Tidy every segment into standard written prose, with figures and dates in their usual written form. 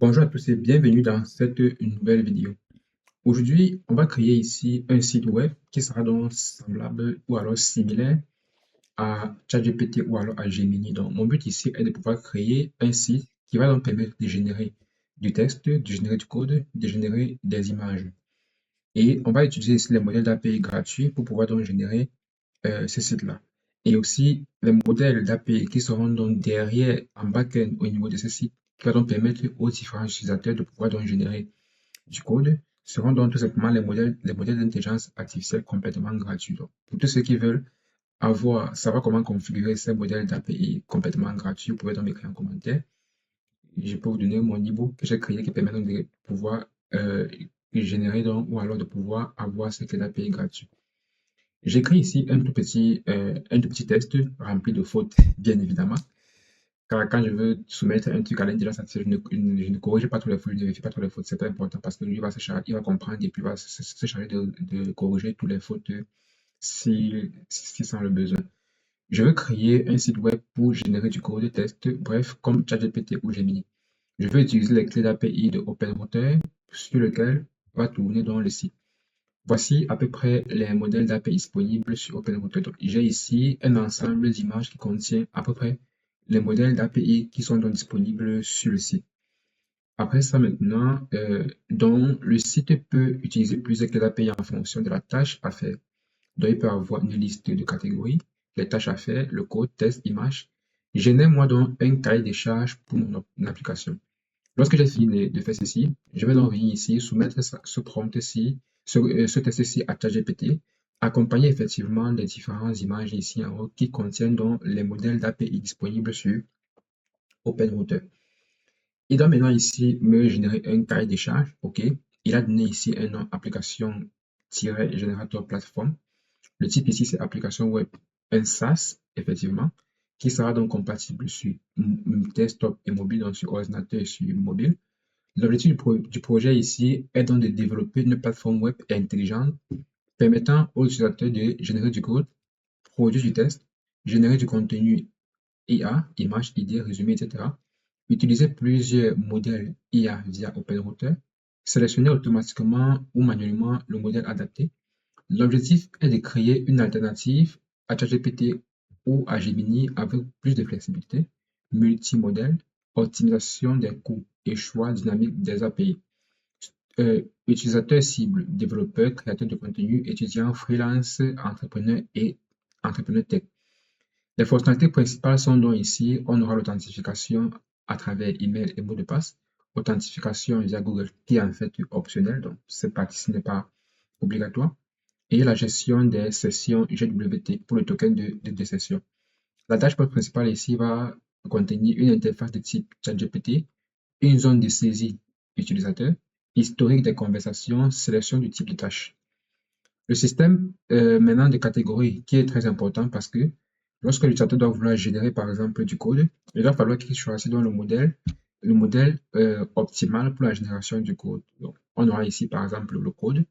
Bonjour à tous et bienvenue dans cette nouvelle vidéo. Aujourd'hui, on va créer ici un site web qui sera donc semblable ou alors similaire à ChatGPT ou alors à Gemini. Donc, mon but ici est de pouvoir créer un site qui va donc permettre de générer du texte, de générer du code, de générer des images. Et on va utiliser ici les modèles d'API gratuits pour pouvoir donc générer ce site-là. Et aussi les modèles d'API qui seront donc derrière en back-end au niveau de ce site, qui va donc permettre aux différents utilisateurs de pouvoir donc générer du code, seront donc tout simplement les modèles d'intelligence artificielle complètement gratuits. Donc, pour tous ceux qui veulent savoir comment configurer ces modèles d'API complètement gratuits, vous pouvez donc m'écrire en commentaire. Je peux vous donner mon ebook que j'ai créé qui permet donc de pouvoir générer donc, ou alors de pouvoir avoir ces API gratuits. J'écris ici un tout petit texte rempli de fautes, bien évidemment. Car quand je veux soumettre un truc à l'intelligence artificielle, je ne corrige pas tous les fautes, je ne vérifie pas tous les fautes. C'est très important parce que lui va il va comprendre et puis il va se charger de corriger tous les fautes s'il sent le besoin. Je veux créer un site web pour générer du code de test, bref, comme ChatGPT ou Gemini. Je veux utiliser les clés d'API de OpenRouter sur lequel va tourner dans le site. Voici à peu près les modèles d'API disponibles sur OpenRouter. Donc, j'ai ici un ensemble d'images qui contient à peu près les modèles d'API qui sont donc disponibles sur le site. Après ça, maintenant, donc, le site peut utiliser plusieurs clés d'API en fonction de la tâche à faire. Donc, il peut avoir une liste de catégories, les tâches à faire, le code, test, image. Génère moi donc un cahier des charges pour mon application. Lorsque j'ai fini de faire ceci, je vais donc venir ici, soumettre ce prompt-ci, ce test-ci à ChatGPT, accompagné effectivement des différentes images ici en haut qui contiennent donc les modèles d'API disponibles sur OpenRouter. Il doit maintenant ici me générer un cahier des charges. OK. Il a donné ici un nom application-générateur plateforme. Le type ici, c'est application web, un SaaS, effectivement, qui sera donc compatible sur desktop et mobile, donc sur ordinateur et sur mobile. L'objectif du projet ici est donc de développer une plateforme web intelligente permettant aux utilisateurs de générer du code, produire du test, générer du contenu IA, images, idées, résumés, etc. Utiliser plusieurs modèles IA via OpenRouter, sélectionner automatiquement ou manuellement le modèle adapté. L'objectif est de créer une alternative à ChatGPT ou à Gemini avec plus de flexibilité, multimodèle, optimisation des coûts et choix dynamique des API. Utilisateurs cibles, développeurs, créateurs de contenu, étudiants, freelance, entrepreneurs et entrepreneurs tech. Les fonctionnalités principales sont donc ici, on aura l'authentification à travers email et mot de passe, authentification via Google qui est en fait optionnelle, donc cette partie-ci n'est pas obligatoire, et la gestion des sessions GWT pour le token de session. La dashboard principale ici va contenir une interface de type ChatGPT, une zone de saisie utilisateur, historique des conversations, sélection du type de tâche. Le système maintenant de catégories qui est très important parce que lorsque l'utilisateur doit vouloir générer par exemple du code, il va falloir qu'il choisisse donc le modèle optimal pour la génération du code. Donc, on aura ici par exemple le code,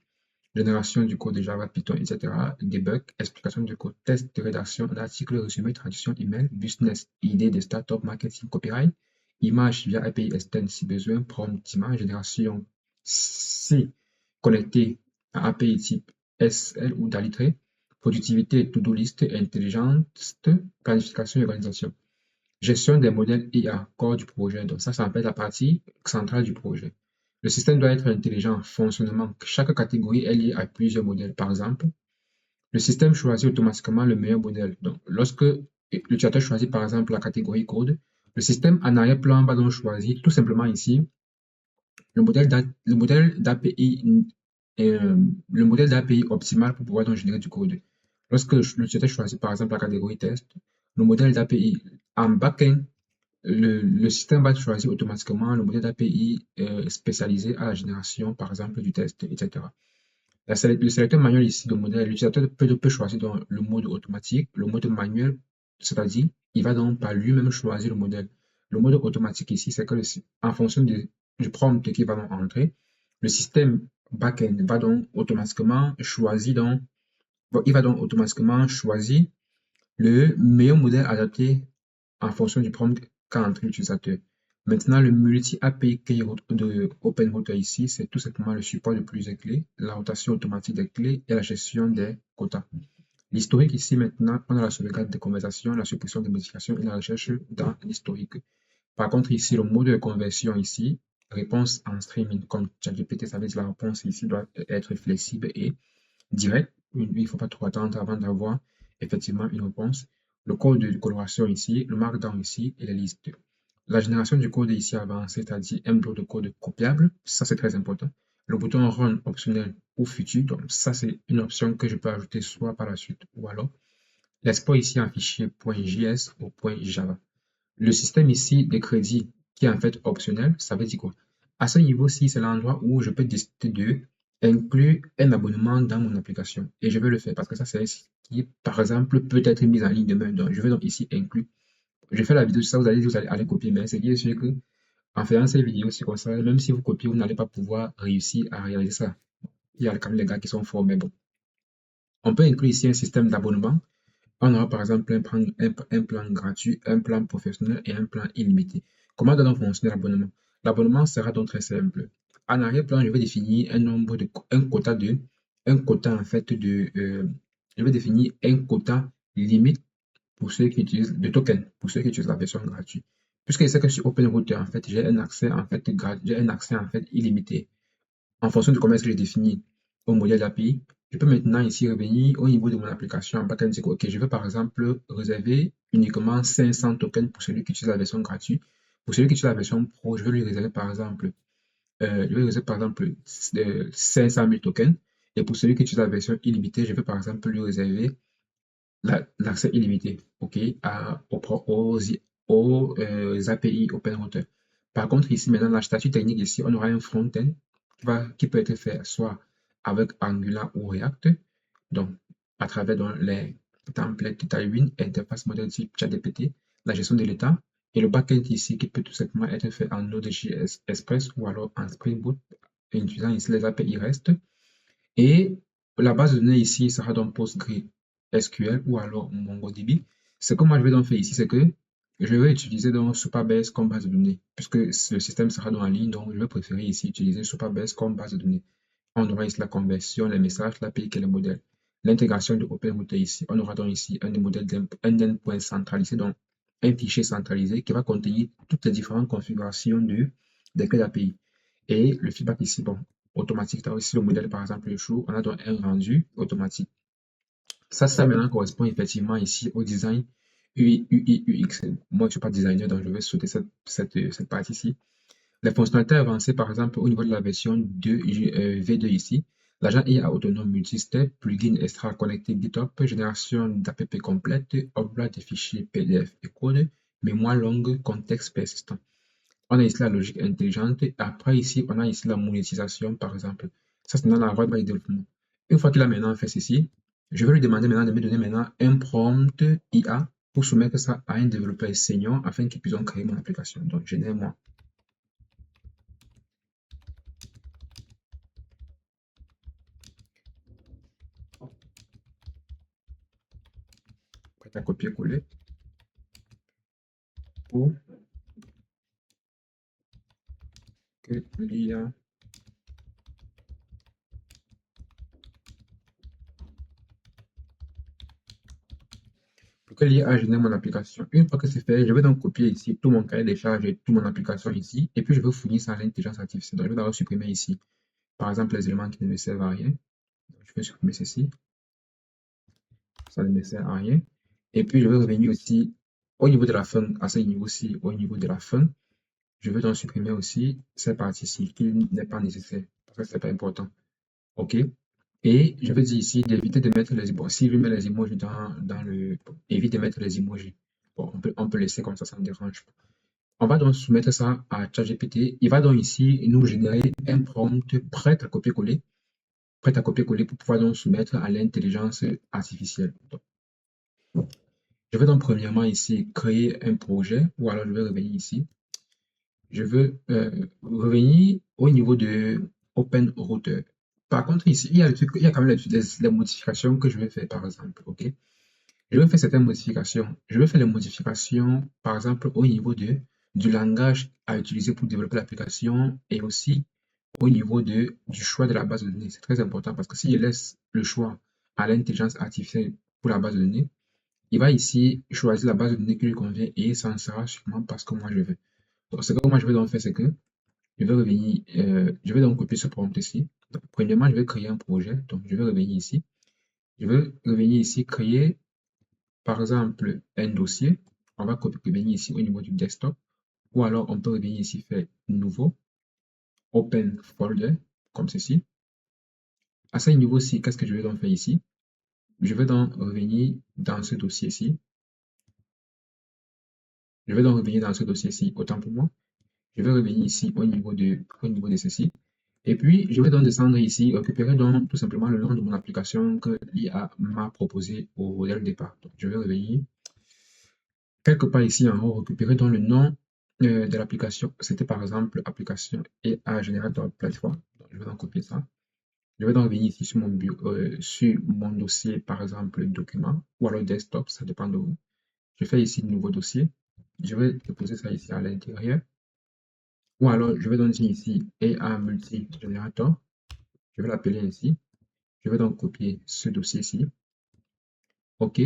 génération du code de Java, Python, etc., debug, explication du code, test de rédaction d'articles, résumé, traduction, email, business, idée de startup, marketing, copyright, image via API externe si besoin, prompt image, génération si connecté à API type SL ou Dalitre, productivité, to-do list, intelligence, planification et organisation. Gestion des modèles IA, corps du projet. Donc ça s'appelle la partie centrale du projet. Le système doit être intelligent, fonctionnement. Chaque catégorie est liée à plusieurs modèles. Par exemple, le système choisit automatiquement le meilleur modèle. Donc, lorsque l'utilisateur choisit par exemple la catégorie code, le système en arrière-plan va donc choisir tout simplement ici le modèle d'API le modèle d'API optimal pour pouvoir donc générer du code. Lorsque l'utilisateur choisit par exemple la catégorie test, le modèle d'API en backend, le système va choisir automatiquement le modèle d'API spécialisé à la génération, par exemple, du test, etc. Le sélecteur manuel ici de modèle, l'utilisateur peut choisir dans le mode automatique, le mode manuel, c'est-à-dire, il va donc par lui-même choisir le modèle. Le mode automatique ici, c'est que en fonction du prompt qu'il va donc entrer, le système backend va donc automatiquement choisir il va donc automatiquement choisir le meilleur modèle adapté en fonction du prompt qu'a entré l'utilisateur. Maintenant, le multi-API key de OpenRouter ici, c'est tout simplement le support de plusieurs clés, la rotation automatique des clés et la gestion des quotas. L'historique ici, maintenant, on a la sauvegarde des conversations, la suppression des modifications et la recherche dans l'historique. Par contre, ici, le mode de conversion ici, réponse en streaming, comme ChatGPT, ça veut dire la réponse ici doit être flexible et directe. Il ne faut pas trop attendre avant d'avoir effectivement une réponse. Le code de coloration ici, le markdown ici et les listes. La génération du code est ici avancée, c'est-à-dire un bloc de code copiable. Ça, c'est très important. Le bouton Run optionnel ou futur. Donc, ça, c'est une option que je peux ajouter soit par la suite ou alors l'export ici en fichier .js ou .java. Le système ici des crédits qui est en fait optionnel, ça veut dire quoi? À ce niveau-ci, c'est l'endroit où je peux décider de inclure un abonnement dans mon application. Et je vais le faire parce que ça, c'est ce qui, par exemple, peut être mis en ligne demain. Donc, je vais donc ici inclure. Je fais la vidéo sur ça, vous allez aller copier, mais c'est sûr que en faisant ces vidéos, c'est comme ça, même si vous copiez, vous n'allez pas pouvoir réussir à réaliser ça. Il y a quand même les gars qui sont forts, mais bon. On peut inclure ici un système d'abonnement. On aura par exemple un plan gratuit, un plan professionnel et un plan illimité. Comment doit donc fonctionner l'abonnement? L'abonnement sera donc très simple. En arrière-plan, je vais définir un quota en fait je vais définir un quota limite pour ceux qui utilisent de tokens, pour ceux qui utilisent la version gratuite. Puisque je sais que sur OpenRouter, en fait, j'ai un accès en fait illimité. En fonction de comment est-ce que j'ai défini au modèle API, je peux maintenant ici revenir au niveau de mon application en backend et dire que, ok, je veux par exemple réserver uniquement 500 tokens pour celui qui utilise la version gratuite. Pour celui qui utilise la version pro, je vais lui réserver par exemple, 500 000 tokens. Et pour celui qui utilise la version illimitée, je vais par exemple lui réserver l'accès illimité, ok, aux API OpenRouter. Par contre, ici, maintenant, la statut technique, ici, on aura un front-end qui peut être fait soit avec Angular ou React, donc à travers les templates Tailwind, interface modèle type ChatGPT, la gestion de l'état, et le backend ici qui peut tout simplement être fait en Node.js Express ou alors en Spring Boot, en utilisant ici les API REST. Et la base de données ici sera donc PostgreSQL ou alors MongoDB. Ce que moi je vais donc faire ici, c'est que je vais utiliser donc Supabase comme base de données, puisque le système sera donc en ligne, donc je vais préférer ici utiliser Supabase comme base de données. On aura ici la conversion, les messages, l'API et les modèles. L'intégration de OpenRouter ici. On aura donc ici un des modèles un endpoint centralisé, donc un fichier centralisé qui va contenir toutes les différentes configurations des clés d'API. Et le feedback ici, bon, automatique. Tu as aussi le modèle, par exemple, le show. On a donc un rendu automatique. Ça maintenant correspond effectivement ici au design UI, UX. Moi, je ne suis pas designer, donc je vais sauter cette partie-ci. Les fonctionnalités avancées, par exemple, au niveau de la version V2 ici, l'agent IA autonome multistep, plugin extra connecté GitHub, génération d'app complète, upload des fichiers PDF et code, mémoire longue, contexte persistant. On a ici la logique intelligente. Et après, ici, on a ici la monétisation, par exemple. Ça, c'est dans la roadmap de développement. Une fois qu'il a maintenant fait ceci, je vais lui demander maintenant de me donner maintenant un prompt IA pour soumettre ça à un développeur senior afin qu'il puisse créer mon application. Donc, génère-moi. Prêt à copier-coller pour que l'IA génère mon application. Une fois que c'est fait, je vais donc copier ici tout mon cahier des charges et toute mon application ici. Et puis, je vais fournir ça à l'intelligence artificielle. Donc, je vais d'abord supprimer ici, par exemple, les éléments qui ne me servent à rien. Donc, je vais supprimer ceci. Ça ne me sert à rien. Et puis, je vais revenir aussi au niveau de la fin, à ce niveau-ci, au niveau de la fin. Je vais donc supprimer aussi cette partie-ci qui n'est pas nécessaire parce que c'est pas important. OK? Et je vais dire ici d'éviter de mettre les emojis. Si je mets les emojis dans le. Évite de mettre les emojis. Bon, on peut laisser comme ça ne dérange pas. On va donc soumettre ça à ChatGPT. Il va donc ici nous générer un prompt prêt à copier-coller. Prêt à copier-coller pour pouvoir donc soumettre à l'intelligence artificielle. Je vais donc premièrement ici créer un projet ou alors je vais revenir ici. Je veux revenir au niveau de OpenRouter. Par contre, ici, il y a quand même les modifications que je vais faire, par exemple. OK? Je vais faire certaines modifications. Je vais faire les modifications, par exemple, au niveau de du langage à utiliser pour développer l'application et aussi au niveau du choix de la base de données. C'est très important parce que si je laisse le choix à l'intelligence artificielle pour la base de données, il va ici choisir la base de données qui lui convient et ça en sera sûrement parce que moi je veux. Donc, ce que moi je vais donc faire, c'est que je vais revenir, je vais donc copier ce prompt ici. Donc, premièrement, je vais créer un projet. Donc, je vais revenir ici. Je vais revenir ici, créer par exemple un dossier. On va revenir ici au niveau du desktop. Ou alors, on peut revenir ici, faire nouveau, open folder, comme ceci. À ce niveau-ci, qu'est-ce que je vais donc faire ici? Je vais donc revenir dans ce dossier-ci. Je vais donc revenir dans ce dossier-ci, autant pour moi. Je vais revenir ici au niveau de ceci. Et puis, je vais donc descendre ici, récupérer donc tout simplement le nom de mon application que l'IA m'a proposé dès le départ. Donc, je vais revenir quelque part ici en haut, récupérer donc le nom de l'application. C'était par exemple application IA Generator Platform. Donc, je vais donc copier ça. Je vais donc revenir ici sur mon dossier, par exemple, document ou alors desktop, ça dépend de vous. Je fais ici nouveau dossier. Je vais déposer ça ici à l'intérieur. Ou alors, je vais donc dire ici AI Multi-Generator. Je vais l'appeler ainsi. Je vais donc copier ce dossier-ci. OK.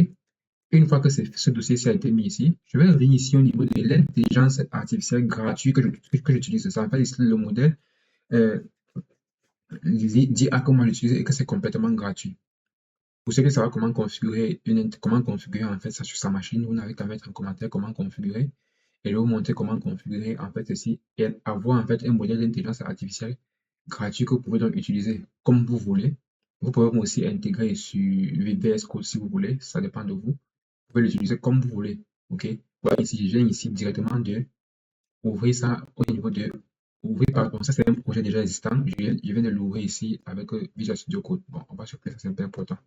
Une fois que ce dossier-ci a été mis ici, je vais revenir ici au niveau de l'intelligence artificielle gratuite que j'utilise. Ça en fait ici le modèle euh, dit à comment l'utiliser et que c'est complètement gratuit. Pour ceux qui savent comment configurer en fait ça sur sa machine, vous n'avez qu'à mettre en commentaire comment configurer et je vais vous montrer comment configurer en fait ceci et avoir en fait un modèle d'intelligence artificielle gratuit que vous pouvez donc utiliser comme vous voulez. Vous pouvez aussi intégrer sur VS Code si vous voulez, ça dépend de vous. Vous pouvez l'utiliser comme vous voulez. OK? Voilà, ici, je viens ici directement de ouvrir ça au niveau de ouvrir, pardon, ça c'est un projet déjà existant. Je viens de l'ouvrir ici avec Visual Studio Code. Bon, on va supprimer ça, c'est un peu important.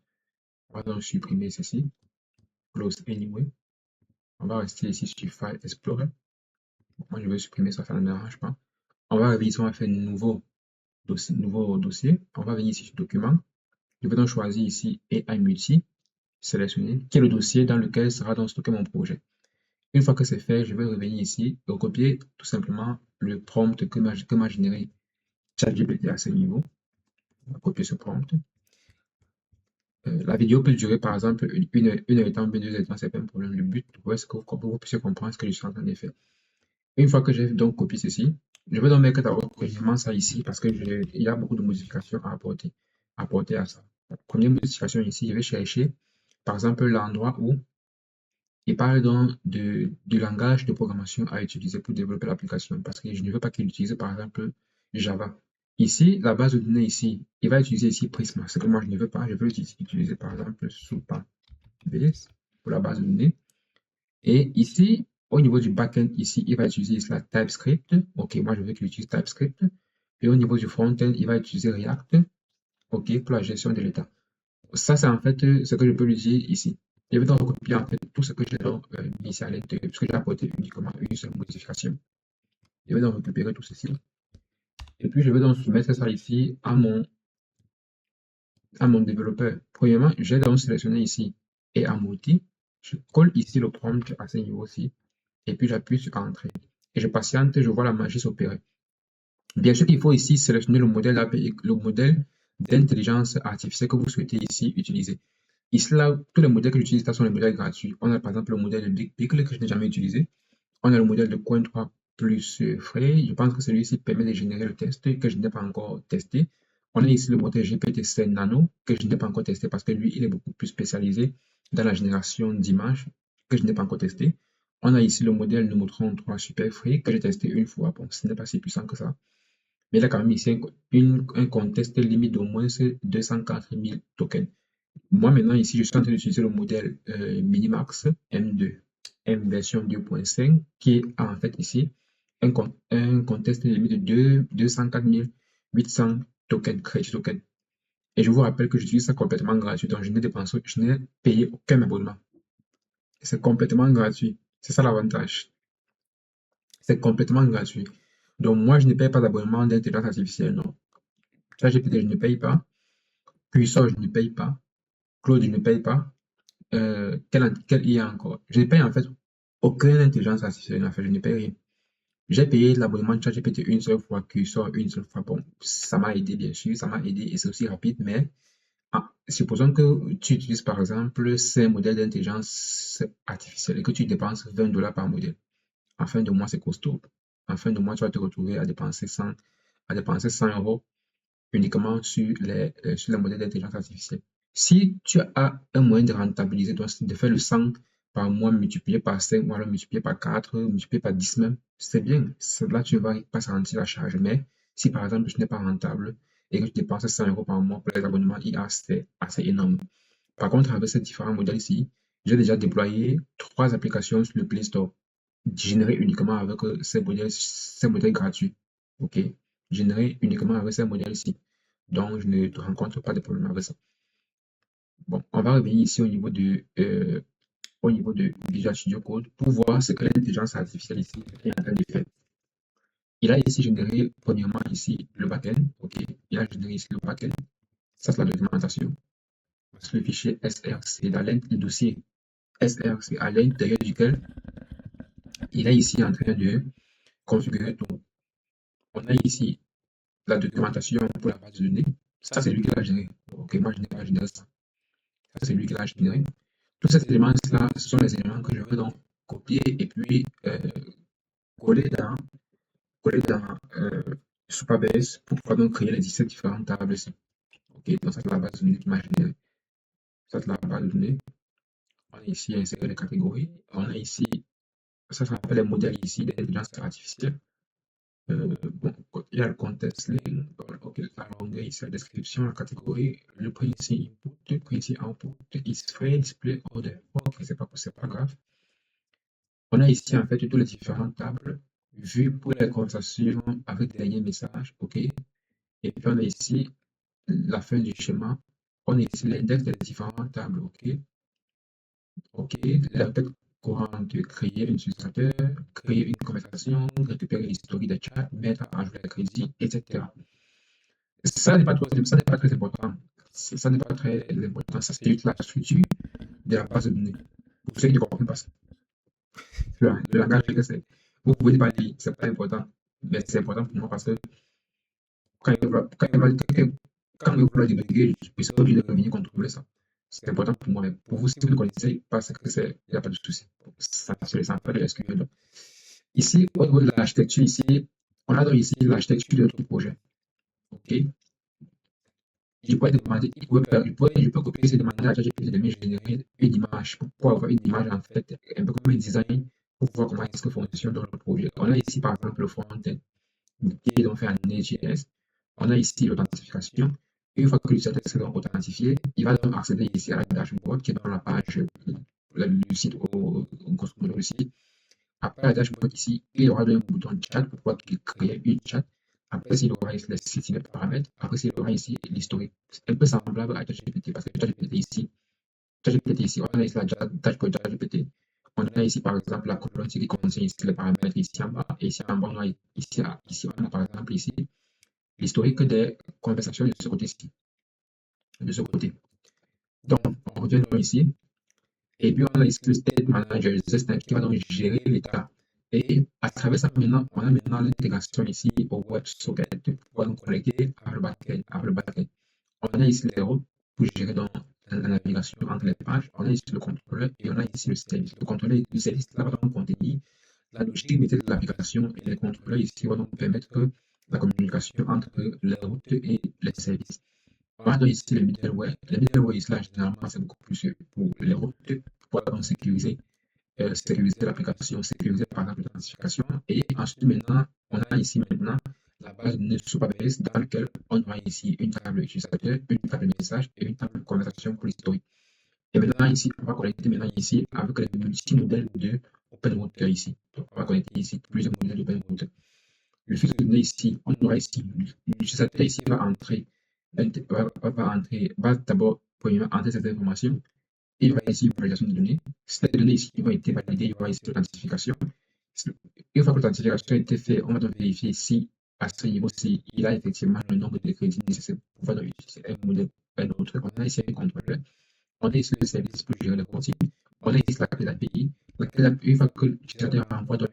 On va donc supprimer ceci. Close anyway. On va rester ici sur File Explorer. Moi, je vais supprimer ça, ça ne me dérange pas. On va revenir ici, on va faire nouveau dossier. On va venir ici sur Document. Je vais donc choisir ici AI Multi, sélectionner, qui est le dossier dans lequel sera donc stocké mon projet. Une fois que c'est fait, je vais revenir ici et recopier tout simplement le prompt que m'a généré ChatGPT à ce niveau. On va copier ce prompt. La vidéo peut durer par exemple une heure et temps, 2 heures de temps, c'est pas un problème. Le but, c'est que vous puissiez comprendre ce que je suis en train de faire. Une fois que j'ai donc copié ceci, je vais donc mettre d'abord premièrement ça ici parce que il y a beaucoup de modifications à apporter à ça. La première modification ici, je vais chercher par exemple l'endroit où il parle donc du langage de programmation à utiliser pour développer l'application parce que je ne veux pas qu'il utilise par exemple Java. Ici, la base de données ici, il va utiliser ici Prisma, ce que moi je ne veux pas, je veux utiliser par exemple Supabase pour la base de données. Et ici, au niveau du backend, ici, il va utiliser la TypeScript. Ok, moi je veux qu'il utilise TypeScript. Et au niveau du frontend, il va utiliser React. Ok, pour la gestion de l'état. Ça, c'est en fait ce que je peux lui dire ici. Je vais donc recopier en fait tout ce que j'ai donc mis ici à l'intérieur, puisque j'ai apporté uniquement une seule modification. Je vais donc récupérer tout ceci. Et puis je vais donc soumettre ça ici à mon développeur. Premièrement, j'ai donc sélectionné ici et à mon outil. Je colle ici le prompt à ce niveau-ci. Et puis j'appuie sur Entrée. Et je patiente, je vois la magie s'opérer. Bien sûr qu'il faut ici sélectionner le modèle API, le modèle d'intelligence artificielle que vous souhaitez ici utiliser. Ici, là, tous les modèles que j'utilise sont les modèles gratuits. On a par exemple le modèle de BigPickle que je n'ai jamais utilisé. On a le modèle de Coin 3 plus frais. Je pense que celui-ci permet de générer le test que je n'ai pas encore testé. On a ici le modèle GPT-5 Nano que je n'ai pas encore testé parce que lui, il est beaucoup plus spécialisé dans la génération d'images que je n'ai pas encore testé. On a ici le modèle Nemotron 3 Super Free que j'ai testé une fois. Bon, ce n'est pas si puissant que ça. Mais il a quand même ici un contest limite d'au moins 204 000 tokens. Moi, maintenant, ici, je suis en train d'utiliser le modèle Minimax M2, M version 2.5, qui est en fait ici un contest limite de 204 800 tokens, crédit tokens. Et je vous rappelle que j'utilise ça complètement gratuit, donc je n'ai payé aucun abonnement. C'est complètement gratuit. C'est ça l'avantage. C'est complètement gratuit. Donc, moi, je ne paye pas d'abonnement d'intelligence artificielle, non. ChatGPT, je ne paye pas. Cursor, je ne paye pas. Claude, je ne paye pas. Quelle IA encore? Je ne paye en fait aucune intelligence artificielle, en fait, je ne paye rien. J'ai payé l'abonnement de ChatGPT une seule fois, Cursor une seule fois. Bon, ça m'a aidé, bien sûr, ça m'a aidé et c'est aussi rapide, mais supposons que tu utilises par exemple ces modèles d'intelligence artificielle et que tu dépenses $20 par modèle. En fin de mois, c'est costaud. En fin de mois, tu vas te retrouver à dépenser 100 euros uniquement sur les modèles d'intelligence artificielle. Si tu as un moyen de rentabiliser, donc de faire le 100 par mois multiplié par 5, ou alors multiplié par 4, multiplié par 10 même, c'est bien. Là, tu ne vas pas sentir la charge. Mais si par exemple, ce n'est pas rentable et que tu dépenses 100 euros par mois pour les abonnements IA, c'est assez énorme. Par contre, avec ces différents modèles ici, j'ai déjà déployé 3 applications sur le Play Store, générées uniquement avec ces modèles gratuits. OK? Générées uniquement avec ces modèles-ci. Donc, je ne rencontre pas de problème avec ça. Bon, on va revenir ici au niveau de Visual Studio Code pour voir ce que l'intelligence artificielle ici est en train de faire. Il a ici généré, premièrement, ici, le backend. OK? Il a généré ici le backend. Ça, c'est la documentation. Parce que le fichier SRC, le dossier SRC à l'intérieur duquel il est ici en train de configurer tout. On a ici la documentation pour la base de données. Ça, c'est lui qui l'a généré. Ok, moi, je n'ai pas généré ça. Ça, c'est lui qui l'a généré. Tous ces éléments-là, ce sont les éléments que je vais donc copier et puis coller dans, coller dans Supabase pour pouvoir donc créer les 17 différentes tables ici. Ok, donc ça, c'est la base de données qui m'a généré. Ça, c'est la base de données. On a ici inséré les catégories. On a ici, ça s'appelle les modèles ici d'intelligence artificielle. Bon, il y a le contexte link, ok, la longueur ici, la description, la catégorie, le principe input, le principe output, is free display order. Ok, c'est pas grave. On a ici en fait toutes les différentes tables vues pour les conversations avec les derniers messages, ok. Et puis on a ici la fin du schéma. On a ici l'index des différentes tables, ok. Ok, la méthode courante de créer un utilisateur, créer une conversation, récupérer l'historique des chats, mettre à jour les crédits, etc. Ça n'est pas très important. Ça n'est pas très important. Ça, c'est juste la structure de la base de données. Pour ceux qui ne comprennent pas ça, le langage que c'est. Vous pouvez ne pas lire, c'est pas important. Mais c'est important pour moi parce que quand il va débugger, je suis obligé de revenir contrôler ça. C'est important pour moi. Mais pour vous, si vous ne connaissez pas ce que c'est, il n'y a pas de souci. Ça, c'est les enfants de SQL. Ici, au niveau de l'architecture, ici, on a donc ici l'architecture de notre projet. OK? Je pourrais demander, je peux copier ces demandes à ChatGPT de me générer une image pour avoir une image en fait, un peu comme un design pour voir comment est-ce que fonctionne dans le projet. On a ici par exemple le front-end qui est donc fait en Node.js. On a ici l'authentification. Une fois que l'utilisateur s'est donc authentifié, il va donc accéder ici à la dashboard qui est dans la page du site grosso modo le site. Après la dashboard ici, il y aura un bouton chat pour pouvoir créer une chat. Après, il aura ici les paramètres. Après, il aura ici l'historique. C'est un peu semblable à ChatGPT parce que ChatGPT ici, on a ici la dashboard ChatGPT. On a ici par exemple la colonne qui contient ici les paramètres ici en bas. Et ici en bas, on a ici, on a par exemple ici l'historique des conversations de ce côté-ci. De ce côté. Donc, on revient donc ici. Et puis, on a ici le State Manager, le qui va donc gérer l'état. Et à travers ça, maintenant, on a maintenant l'intégration ici au WebSocket pour pouvoir nous connecter avec le backend. On a ici les routes pour gérer donc la navigation entre les pages. On a ici le contrôleur et on a ici le service. Le contrôleur du service là va donc contenir la logique métier de l'application et les contrôleurs ici vont donc permettre la communication entre les routes et les services. On a donc ici le middleware. Le middleware ici là, généralement, c'est beaucoup plus pour les routes pour pouvoir sécuriser l'application, sécuriser par exemple l'authentification. Et ensuite, maintenant, on a ici maintenant la base de données Supabase dans laquelle on aura ici une table utilisateur, une table message et une table de conversation pour l'historique. Et maintenant, ici, on va connecter maintenant ici avec les multi-modèles de OpenRouter ici. Donc, on va connecter ici plusieurs modèles d'OpenRouter. Le flux de données ici, on aura ici, l'utilisateur ici va d'abord, premièrement, entrer cette information. Il y aura ici une validation de données. Si les données ici ont été validées, il y aura ici l'authentification. Une fois que l'authentification a été faite, on va donc vérifier si, à ce niveau-ci, il a effectivement le nombre de crédits nécessaires pour pouvoir utiliser un modèle ou un autre. On a ici un contrôleur. On a ici le service pour gérer le contenu. On a ici la clé d'API. Une fois que l'utilisateur envoie donc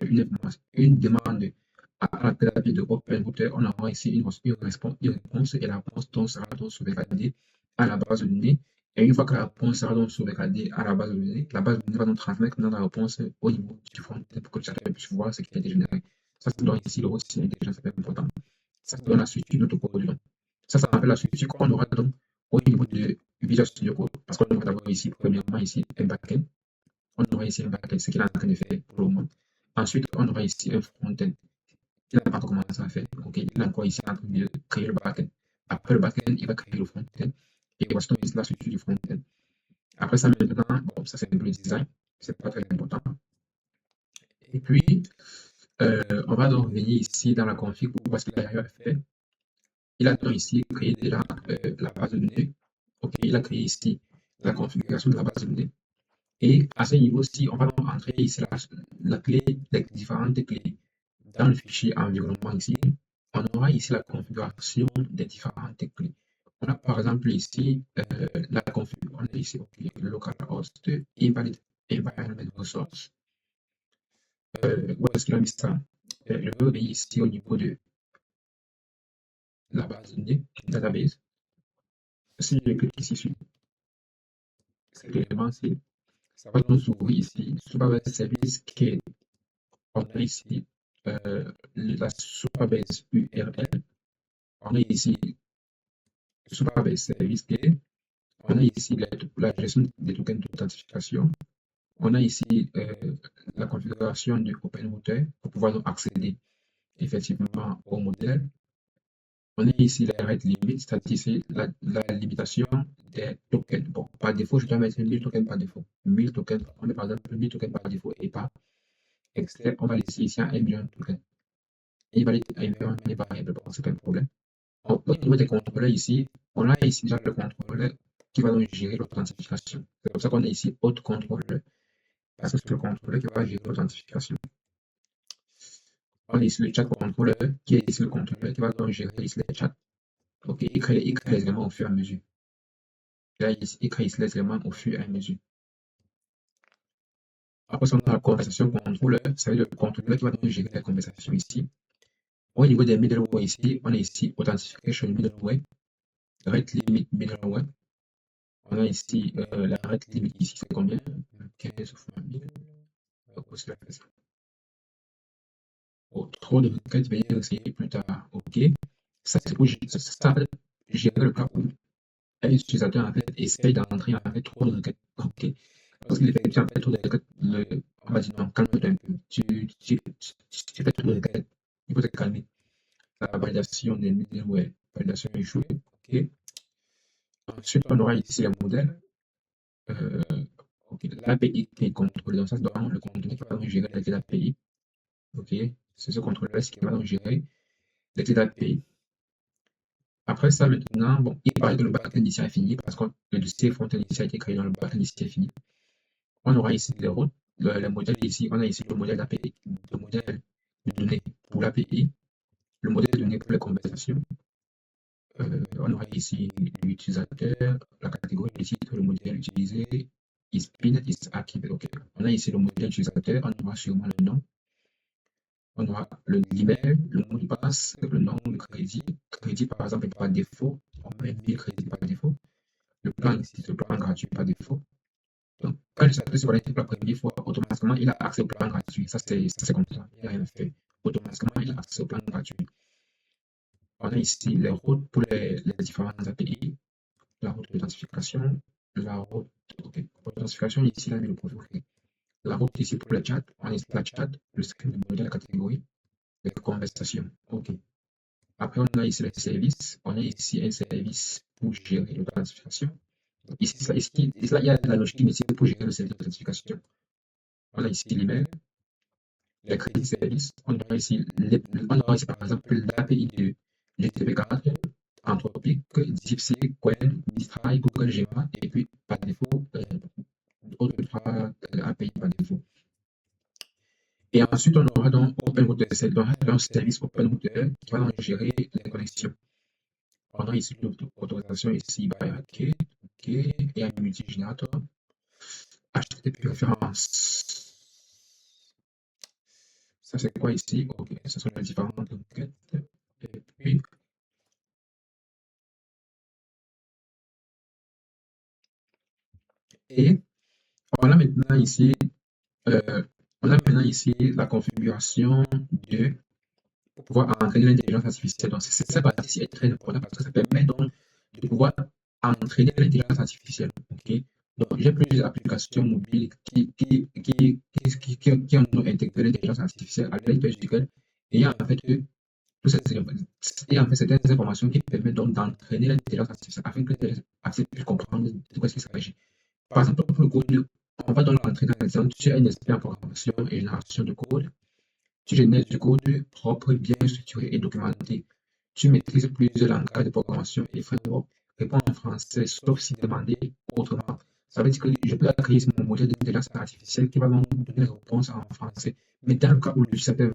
une demande à l'appel API de OpenRouter, on aura ici une réponse et la réponse donc sera donc sauvegardée à la base de données. Et une fois que la réponse sera donc sauvegardée à la base de données, la base de données va donc transmettre dans la réponse au niveau du front-end pour que l'utilisateur puisse voir ce qui a été généré. Ça, c'est donc ici le rôle de l'intelligence important. Ça, c'est dans la structure de notre code. Donc. Ça s'appelle la structure qu'on aura donc au niveau de Visual Studio Code. Parce qu'on aura d'abord ici, premièrement, ici, un backend. On aura ici un backend, ce qu'il est en train de faire pour le moment. Ensuite, on aura ici un front-end. Il n'a pas encore commencé à faire. Ok, il est encore ici en train de créer le backend. Après le backend, il va créer le front-end. Et voici donc ici la structure du front-end. Après ça, maintenant, bon, ça c'est un peu le design. C'est pas très important. Et puis, on va donc venir ici dans la config pour voir ce qu'il a fait. Il a donc ici créé déjà la base de données. Ok, il a créé ici la configuration de la base de données. Et à ce niveau-ci, on va donc entrer ici la clé, les différentes clés. Dans le fichier environnement ici, on aura ici la configuration des différentes clés. On a par exemple ici la configuration, on a ici okay, localhost, invalid environment resource. Où est-ce qu'il a mis ça? Je vais venir ici au niveau de la base de données, database. Si je clique ici sur cet élément-ci, ça va donc s'ouvrir ici, Supabase Service Key. On a ici la Supabase URL. On a ici Supabase Service Key. On a ici la gestion des tokens d'authentification. On a ici la configuration du OpenRouter pour pouvoir donc accéder effectivement au modèle. On a ici les rate limit, c'est-à-dire la limitation des tokens. Bon, par défaut, je dois mettre 1000 tokens par défaut. 1000 tokens, on met par exemple 1000 tokens par défaut et pas extrait, on va laisser ici un 1 million de tokens. Et il va les une variable, bon, c'est pas un problème. Au niveau des contrôleurs ici, on a ici déjà le contrôleur qui va donc gérer l'authentification. C'est pour ça qu'on a ici autre contrôleur. Parce que c'est le contrôleur qui va gérer l'authentification. On a ici le chat contrôleur qui est ici le contrôleur qui va donc gérer ici les chats. Ok, il crée les éléments au fur et à mesure. Là, il crée ici les éléments au fur et à mesure. Après, on a la conversation contrôleur, ça veut dire le contrôleur qui va donc gérer la conversation ici. Au niveau des middleware ici, on a ici authentification middleware, rate limit middleware. On a ici la rate limit ici, c'est combien? 15 fois 1000. Oh, trop de requêtes, veuillez essayer plus tard. OK. Ça, c'est pour gérer le cas où un utilisateur en fait, essaye d'entrer en fait, trop de requêtes. OK. Lorsqu'il effectue en fait trop de requêtes, on va dire non, calme-toi un peu. Tu fais trop de requêtes. Il faut te calmer. La validation des middleware. Validation échouée. OK. Ensuite, on aura ici les modèles. Euh, OK. L'API qui est contrôlée. Donc, ça, c'est le contrôleur qui va donc gérer l'API. OK. C'est ce contrôleur qui va donc gérer l'API. Après ça, maintenant, bon, il paraît que le backend ici est fini parce que le dossier front-end ici a été créé dans le backend ici est fini. On aura ici les routes, le modèle ici, on a ici le modèle d'API, le modèle de données pour l'API, le modèle de données pour les conversations. On aura ici l'utilisateur, la catégorie du titre, le modèle utilisé, is pin, is active. Okay. On a ici le modèle utilisateur, on aura sûrement le nom. On aura l'email, le mot de passe, le nom, le crédit. Crédit, par exemple, par défaut. On met 1000 crédits par défaut. Le plan ici, c'est le plan gratuit par défaut. Donc, quand l'utilisateur se connecte pour la première fois, automatiquement, il a accès au plan gratuit. Ça, c'est comme ça. Il n'y a rien fait. Automatiquement, il a accès au plan gratuit. On a ici les routes pour les différentes API, la route d'authentification, la route, ok, pour l'authentification, ici, là, le profil. La route ici pour le chat, on a ici la chat, le script de modèle, la catégorie, les conversations. OK. Après, on a ici les services. On a ici un service pour gérer l'authentification. Ici, il y a la logique métier pour gérer le service d'authentification. On a ici l'email, les crédits services. On aura ici, par exemple l'API de GTP4, Anthropic, DeepSeek, Qwen, Mistral, Google Gema, et puis par défaut, d'autres trois API par défaut. Et ensuite, on aura donc OpenRouter, c'est donc un service OpenRouter qui va donc gérer les connexions. On a ici l'autorisation ici by OK, OK, et un multigénérateur. HTTP référence. Ça, c'est quoi ici? Ok, ce sont les différentes requêtes. Et puis, et on a maintenant ici, euh, on a maintenant ici la configuration de pour pouvoir entraîner l'intelligence artificielle. Donc, cette partie est très importante parce que ça permet donc de pouvoir entraîner l'intelligence artificielle. Ok. Donc, j'ai plusieurs applications mobiles qui ont intégré l'intelligence artificielle à l'aide duquel il y a en fait toutes et en fait certaines informations qui permettent donc d'entraîner l'intelligence artificielle afin que l'intelligence artificielle puisse comprendre de quoi il s'agit. Par exemple, pour le code, on va donc l'entraîner dans l'exemple, tu es un expert en programmation et génération de code. Tu génères du code propre, bien structuré et documenté. Tu maîtrises plusieurs langages de programmation et frameworks. Réponds en français, sauf si demandé autrement. Ça veut dire que je peux créer mon modèle d'intelligence artificielle qui va donc donner la réponse en français. Mais dans le cas où l'utilisateur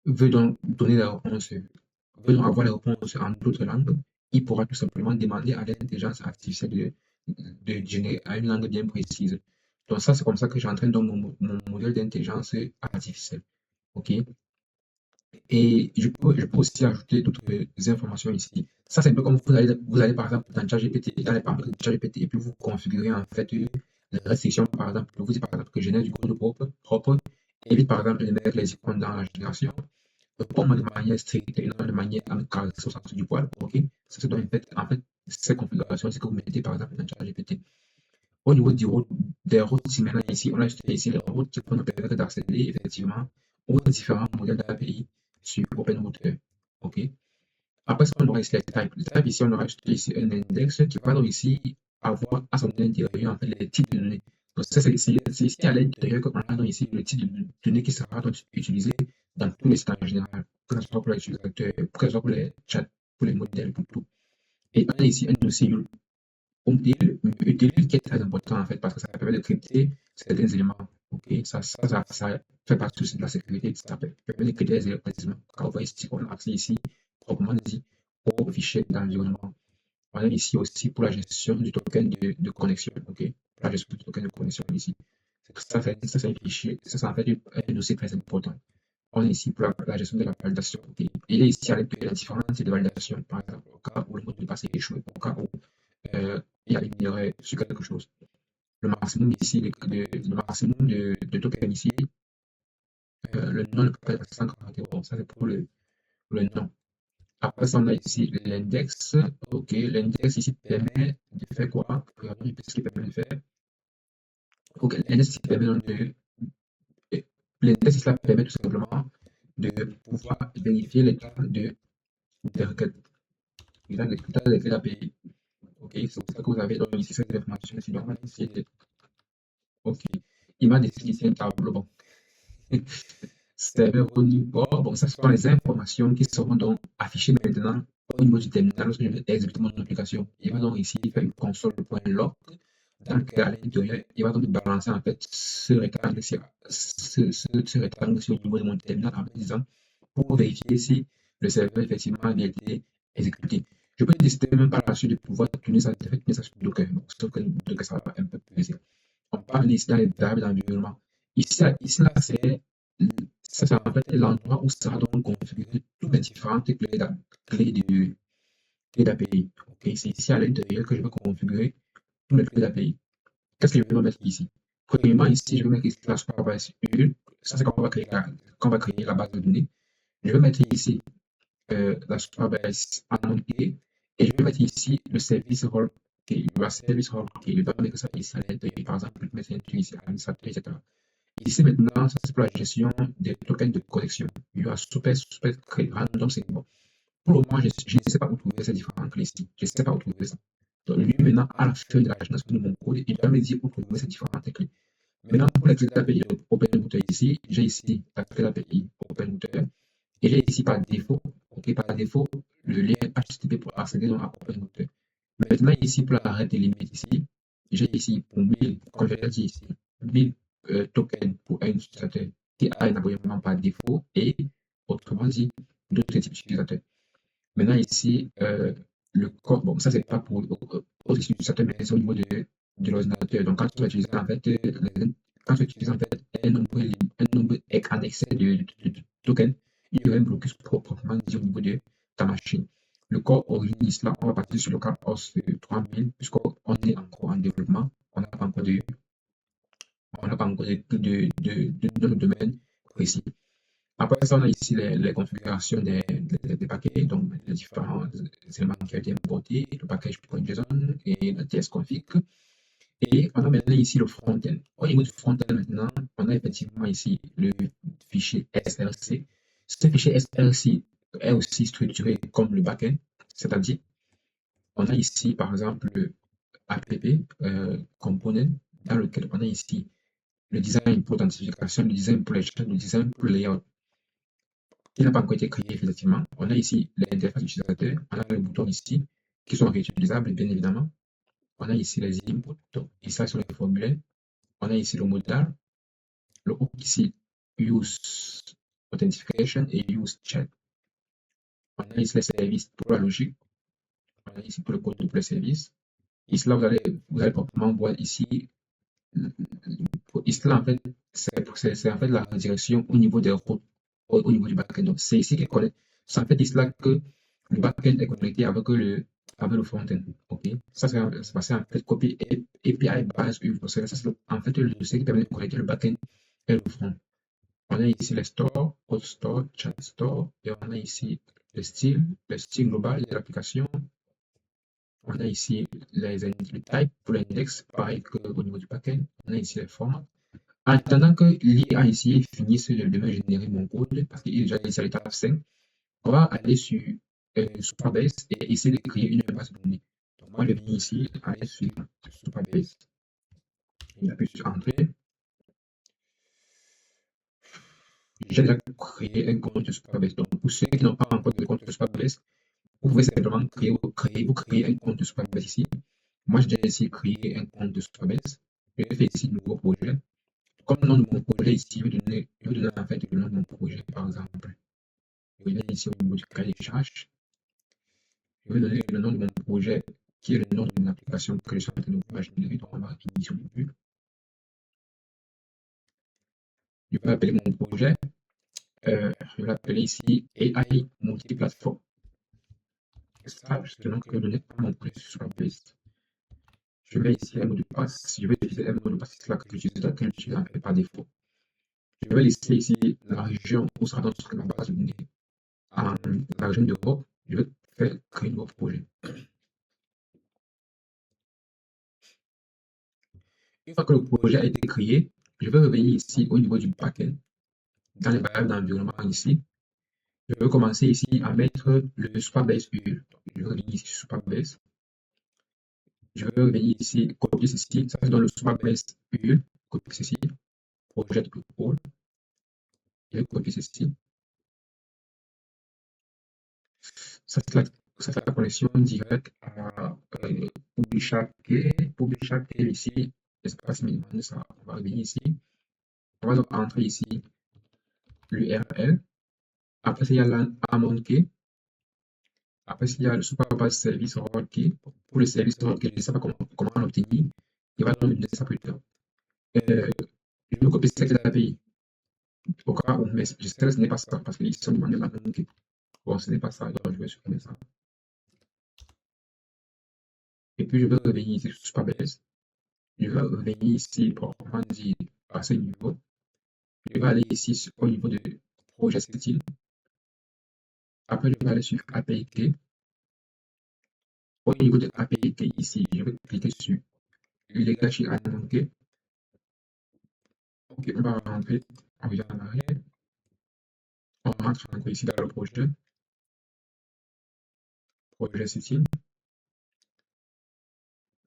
veut donc donner la réponse, veut donc avoir la réponse en d'autres langues, il pourra tout simplement demander à l'intelligence artificielle de générer à une langue bien précise. Donc ça, c'est comme ça que j'entraîne donc mon modèle d'intelligence artificielle. OK? Et je peux aussi ajouter d'autres informations ici. Ça, c'est un peu comme vous allez par exemple dans ChatGPT, dans les paramètres de ChatGPT, et puis vous configurez en fait les restrictions, par exemple, vous dites par exemple que je génère du code propre, évite par exemple de mettre les icônes dans la génération, réponds-moi de manière stricte et non de manière amicale, au sens du poil, ok? Ça, c'est donc en fait, ces configurations, c'est que vous mettez par exemple dans ChatGPT. Au niveau des routes, maintenant ici, on a juste ici les routes qui vont nous permettre d'accéder effectivement aux différents modèles d'API sur OpenRouter. OK? Après ça, on aura ici les types. Les types ici, on aura juste ici un index qui va donc ici avoir à son intérieur en fait les types de données. Donc ça, c'est ici à l'intérieur qu'on a donc ici le type de données qui sera donc utilisé dans tous les sites en général, que ce soit pour les utilisateurs, que ce soit pour les chats, pour les modèles, pour tout. Et on a ici un dossier utile qui est très important en fait parce que ça permet de crypter certains éléments. Ok, ça fait partie aussi de la sécurité. Ça permet de crypter les éléments. Quand on voit ici, on a accès ici, proprement dit, aux fichiers d'environnement. On a ici aussi pour la gestion du token de connexion. Ok, pour la gestion du token de connexion ici. Ça, c'est un fichier. Ça, c'est en fait un dossier très important. On est ici pour la gestion de la validation. Okay. Il est ici avec les différents types de validation, par exemple, au cas où le mot de passe est échoué, au cas où il y a une erreur sur quelque chose. Le maximum ici, le maximum de tokens ici, le nom ne peut pas être 100 caractères. Ça, c'est pour le nom. Après ça, on a ici l'index. OK, l'index ici permet de faire quoi? Regardons un peu ce qu'il permet de faire. OK, l'index ici permet donc l'index ici permet tout simplement de pouvoir vérifier l'état des requêtes, l'état des requêtes API. OK, c'est pour ça que vous avez donc ici cette information ici. Donc, ici, OK, il m'a décidé ici un tableau. Bon, serveur au niveau. Bon, ça ce sont les informations qui seront donc affichées maintenant au niveau du terminal lorsque je vais exécuter mon application. Il va donc ici faire une console.log dans lequel à l'intérieur, il va donc balancer en fait ce rectangle au niveau de mon terminal en me disant pour vérifier si le serveur effectivement a bien été exécuté. Je peux décider même par la suite de pouvoir tourner ça, de tourner ça sur Docker. Donc, sauf que Docker, ça va un peu peser. On parle ici dans les variables d'environnement. Ici là, ça, c'est en fait l'endroit où sera donc configuré toutes les différentes clés d'API. Ok, c'est ici à l'intérieur que je vais configurer toutes les clés d'API. Qu'est-ce que je vais mettre ici? Premièrement, ici, je vais mettre ici la superbase UL. Ça, c'est quand on va créer la base de données. Je vais mettre ici la superbase en entier et je vais mettre ici le service role. Okay, le service role. Okay, je vais mettre ça ici à l'intérieur. Par exemple, je vais mettre un truc ici, administrateur, etc. Ici maintenant, ça c'est pour la gestion des tokens de connexion. Il y a super random, c'est bon. Pour le moment, je ne sais pas où trouver ces différentes clés ici. Je ne sais pas où trouver ça. Donc lui maintenant, à la fin de la génération de mon code, il va me dire où trouver ces différentes clés. Maintenant, pour les clés d'API OpenRouter ici, j'ai ici la clé d'API OpenRouter et j'ai ici par défaut, ok, par défaut, le lien HTTP pour accéder à OpenRouter. Maintenant, ici, pour la règle des limites, ici, j'ai ici pour 1000, comme je l'ai dit ici, 1000 tokens pour un utilisateur qui a un abonnement par défaut et, autrement dit, d'autres types d'utilisateurs. Maintenant, ici, le code, bon, ça, c'est pas pour autres utilisateurs, mais c'est au niveau de l'ordinateur. Donc, quand tu vas utiliser, en fait, quand tu utilises en fait un nombre en excès de tokens, il y aurait un blocus proprement dit au niveau de ta machine. Le corps originise là, on va partir sur le cas OS 3000, puisqu'on est encore en développement, on n'a pas encore de domaine précis. Après ça, on a ici les configurations des paquets, donc les différents éléments qui ont été importés, le package.json et le tsconfig. Et on a maintenant ici le front-end. Au niveau du front-end maintenant, on a effectivement ici le fichier SRC. Ce fichier SRC est aussi structuré comme le back-end, c'est-à-dire on a ici par exemple le app component dans lequel on a ici le design pour l'identification, le design pour les champs, le design pour le layout qui n'a pas encore été créé effectivement. On a ici l'interface utilisateur, on a les boutons ici qui sont réutilisables bien évidemment. On a ici les inputs, et ça sur les formulaires. On a ici le modal, le hook ici use authentication et use chat. On a ici les services pour la logique. On a ici pour le code pour les services. Ici là vous allez proprement voir ici. Ici là en fait c'est en fait la redirection au niveau des routes au niveau du backend. Donc c'est ici qu'il connecte. C'est en fait ici là que le backend est connecté avec le front-end. Ok. Ça c'est passé en fait copie API base U. Ça c'est en fait le dossier qui permet de connecter le backend et le front. On a ici les stores, code store, chat store, et on a ici le style global de l'application. On a ici les types pour l'index, pareil qu'au niveau du paquet. On a ici les formats. En attendant que l'IA ici finisse de me générer mon code, parce qu'il est déjà ici à l'étape 5, on va aller sur Supabase et essayer de créer une base de données. Donc moi, je viens ici, aller sur Supabase. J'appuie sur Entrée. J'ai déjà créé un compte sur Supabase. Donc pour ceux qui n'ont pas encore de compte sur Supabase, vous pouvez simplement créer un compte de Supabase ici. Moi, j'ai déjà ici créé un compte de Supabase. Je vais faire ici nouveau projet. Comme le nom de mon projet ici, je vais donner en fait le nom de mon projet, par exemple. Je vais ici au niveau du cahier de charge. Je vais donner le nom de mon projet, qui est le nom de mon application que je suis en train de générer. Donc, on va finir sur le début. Je vais appeler mon projet. Je vais l'appeler ici AI Multiplatform. Ça, c'est le nom que je vais donner à mon projet sur Supabase. Je vais ici un mot de passe. Je vais utiliser un mot de passe là que j'utilise en fait par défaut. Je vais laisser ici la région où sera notre ma base de données. En la région d'Europe, je vais faire créer un nouveau projet. Une fois que le projet a été créé, je vais revenir ici au niveau du backend, dans les variables d'environnement ici. Je vais commencer ici à mettre le Supabase URL. Je vais revenir ici sur Supabase. Je vais revenir ici, copier ceci. Ça c'est dans le Supabase URL. Copier ceci. Projet de rôle. Je vais copier ceci. Ça c'est la connexion directe à Publisher ici. L'espace minimum, ça, on va revenir ici. On va donc entrer ici l'URL. Après, il y a l'amount key. Après, il y a le Supabase service role key. Pour le service role key, je ne sais pas comment l'obtenir. Il va nous donner ça plus tard. Je vais copier cette API au cas où, mais je sais que ce n'est pas ça parce qu'ils sont demandés l'amount key. Bon, ce n'est pas ça, donc je vais supprimer ça. Et puis, je vais revenir ici sur Supabase. Je vais revenir ici pour comment dire à ce niveau. Je vais aller ici au niveau de projet setting. Après, je vais aller sur API key. Au niveau de API key ici, je vais cliquer sur legacy amount key. Ok, on va rentrer, on revient en arrière. On rentre encore ici dans le projet setting,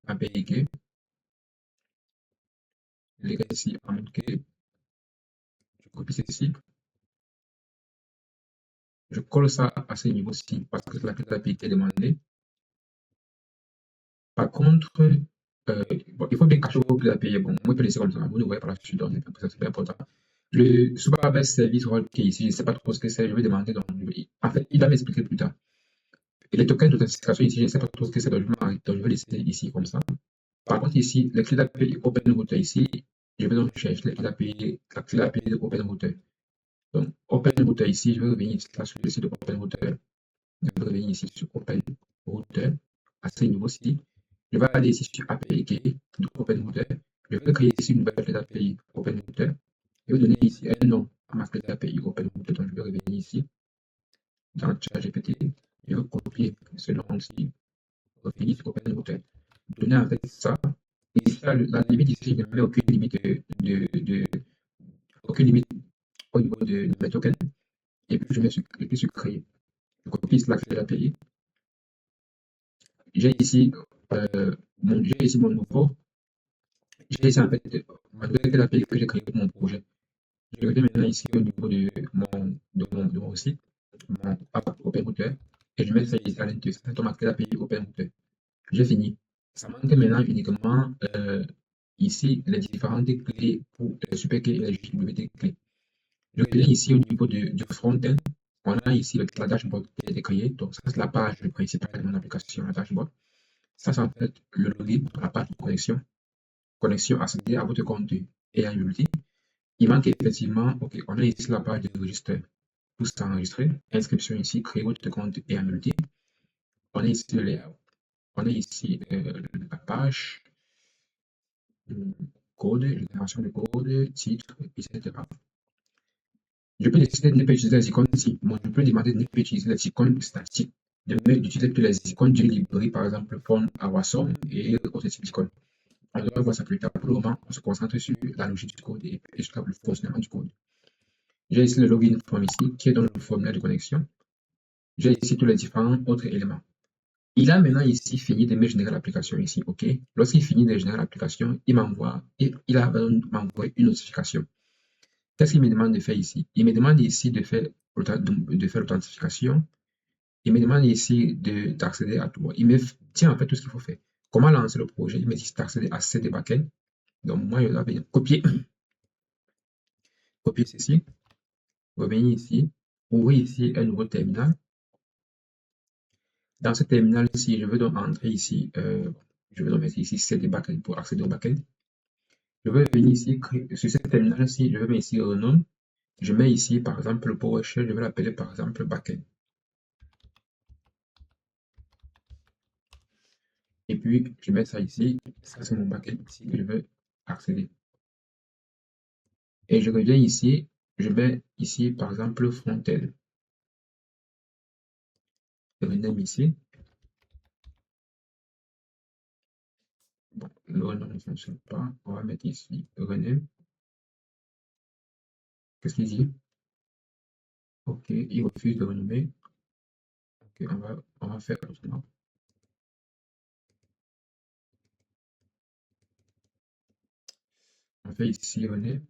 API key, legacy amount key. Je copie ceci. Je colle ça à ce niveau-ci parce que c'est la clé d'API qui est demandée. Par contre, bon, il faut bien cacher vos clés d'API. Bon, moi, je peux laisser comme ça. Vous ne voyez pas la suite, donc c'est pas important. Le Supabase service role key ici, je ne sais pas trop ce que c'est. Je vais demander. Donc, en fait, il va m'expliquer plus tard. Et les tokens d'authentification ici, je ne sais pas trop ce que c'est. Donc, je vais laisser ici comme ça. Par contre, ici, les clés d'API OpenRouter ici, Je vais donc chercher la clé API de OpenRouter. Donc, OpenRouter ici, je vais revenir ici, là, sur le site de OpenRouter. Je vais revenir ici sur OpenRouter. À ce niveau-ci, je vais aller ici sur API key de OpenRouter. Je vais créer ici une nouvelle clé d'API OpenRouter. Je vais donner ici un nom à ma clé d'API OpenRouter. Donc, je vais revenir ici dans ChatGPT. Je vais copier ce nom-ci, revenir sur OpenRouter. Donner en fait ça. Et ça, la limite ici, je ne mets aucune limite aucune limite au niveau de mes tokens. Et puis, je mets sur créer. Je copie la clé d'API. J'ai ici, j'ai ici mon nouveau. J'ai ici en fait ma nouvelle clé d'API que j'ai créée pour mon projet. Je reviens maintenant ici au niveau de mon site, mon app OpenRouter, et je mets ça ici à l'intérieur. C'est ma clé d'API OpenRouter. J'ai fini. Ça manque maintenant uniquement ici les différentes clés pour les super clés et les JWT clés. Je reviens ici au niveau du front-end. On a ici la dashboard qui a été créée. Donc, ça, c'est la page principale de mon application, la dashboard. Ça, c'est en fait le login, la page de connexion. Connexion accéder à votre compte et à Unity. Il manque effectivement, ok, on a ici la page de registre. Tout ça enregistré. Inscription ici, créer votre compte et à Unity. On a ici le layout. On a ici la page, code, génération de code, titre, etc. Je peux décider de ne pas utiliser les icônes ici. Moi, je peux demander de ne pas utiliser les icônes statiques, d'utiliser que les icônes d'une librairie, par exemple, Phone, Awesome et autres types d'icônes. On devrait voir ça plus tard. Pour le moment, on se concentre sur la logique du code et sur le fonctionnement du code. J'ai ici le login form ici, qui est dans le formulaire de connexion. J'ai ici tous les différents autres éléments. Il a maintenant ici fini de me générer l'application ici, ok? Lorsqu'il finit de générer l'application, il a m'envoyé une notification. Qu'est-ce qu'il me demande de faire ici? Il me demande ici de faire l'authentification. Il me demande ici d'accéder à tout. Il me dit en fait tout ce qu'il faut faire. Comment lancer le projet? Il me dit d'accéder à CD backend. Donc, moi, je vais copier, copier ceci, revenir ici, ouvrir ici un nouveau terminal. Dans ce terminal-ci, je veux donc entrer ici, je vais donc mettre ici CD backend pour accéder au backend. Je vais venir ici, sur ce terminal-ci, je vais mettre ici le nom. Je mets ici, par exemple, le PowerShell, je vais l'appeler par exemple backend. Et puis, je mets ça ici. Ça, c'est mon backend ici que je veux accéder. Et je reviens ici. Je mets ici, par exemple, front-end. Je rename ici. Bon, le rename ne fonctionne pas. On va mettre ici rename. Qu'est-ce qu'il dit? OK, il refuse de renommer. OK, on va faire autrement. On fait ici rename.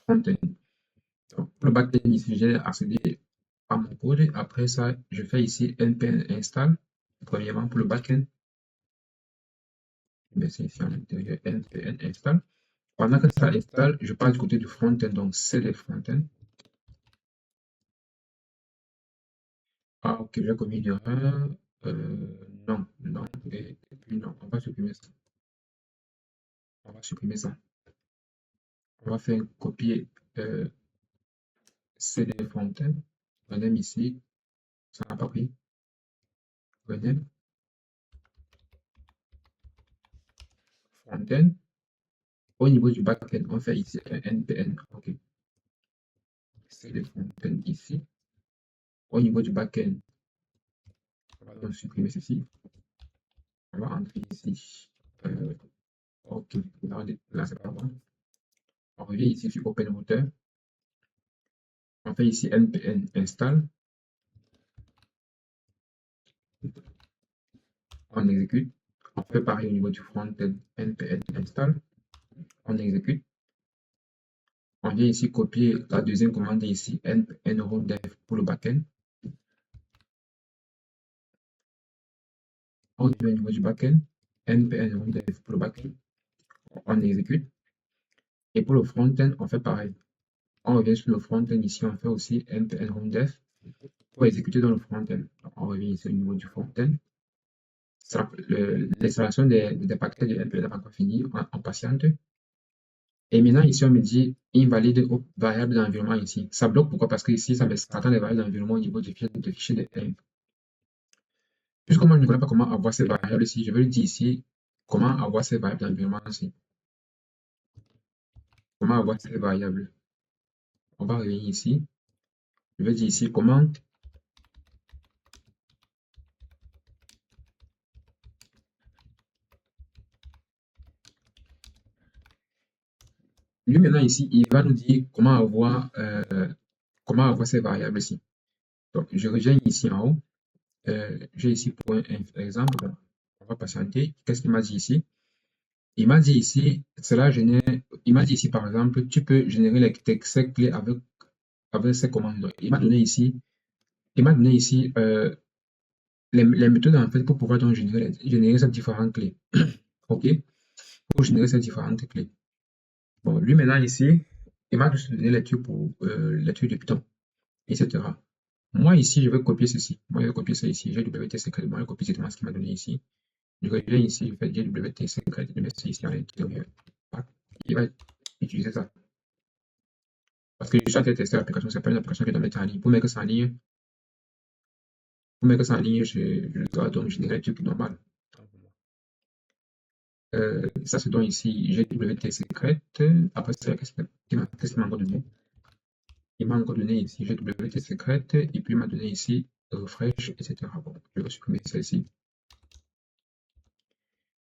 Front-end. Donc, pour le backend ici, j'ai accédé à mon code. Après ça, je fais ici npm install. Premièrement, pour le backend, je mets ça ici à l'intérieur, npm install. Pendant que ça installe, je passe du côté du front-end, donc c'est le front-end. Ah, ok, j'ai commis une erreur. Non, non, et puis non, on va supprimer ça. On va supprimer ça. On va faire copier CD front-end. Rename ici, ça n'a pas pris. Rename front-end. Au niveau du back-end, on fait ici un npm. Ok, CD front-end ici. Au niveau du back-end, on va donc supprimer ceci. On va entrer ici. Ok, là c'est pas bon. On revient ici sur OpenRouter. On fait ici npm install. On exécute. On fait pareil au niveau du front-end npm install. On exécute. On vient ici copier la deuxième commande ici npm-dev pour le backend. On revient au niveau du backend npm-dev pour le backend. On exécute. Et pour le front-end, on fait pareil. On revient sur le front-end ici, on fait aussi npm-dev pour exécuter dans le front-end. On revient ici au niveau du front-end. l'installation des paquets de NPM n'a pas encore fini, on patiente. Et maintenant, ici, on me dit invalide aux variables d'environnement ici. Ça bloque pourquoi? Parce que ici, ça attend les variables d'environnement au niveau du fichier de env. Puisque moi, je ne connais pas comment avoir ces variables ici, je vais lui dire ici comment avoir ces variables d'environnement ici. Comment avoir ces variables? On va revenir ici. Je vais dire ici comment lui maintenant ici, il va nous dire comment avoir ces variables ici. Donc, je reviens ici en haut. J'ai ici pour un exemple. Bon, on va patienter. Qu'est-ce qu'il m'a dit ici? Il m'a dit ici, cela génère, il m'a dit ici par exemple, tu peux générer ces clés avec ces commandes. Donc, il m'a donné ici les méthodes en fait pour pouvoir donc générer ces différentes clés. OK? Pour générer ces différentes clés. Bon, lui maintenant ici, il m'a donné les trucs pour les trucs de Python, etc. Moi ici, je vais copier ceci. Moi, je vais copier ça ici. GWT secret. Moi, je vais copier exactement ce qu'il m'a donné ici. Je reviens ici, je fais GWT secret. Je mets ça ici à l'intérieur. Il va utiliser ça. Parce que je suis en train de tester l'application, c'est pas une application que je dois mettre en ligne. Pour mettre ça en ligne, je dois donc générer un truc normal. Ça c'est donc ici GWT secret. Après ça, qu'est-ce qu'il m'a encore donné? Il m'a encore donné ici GWT secret et puis il m'a donné ici refresh, etc. Bon, je vais supprimer celle-ci.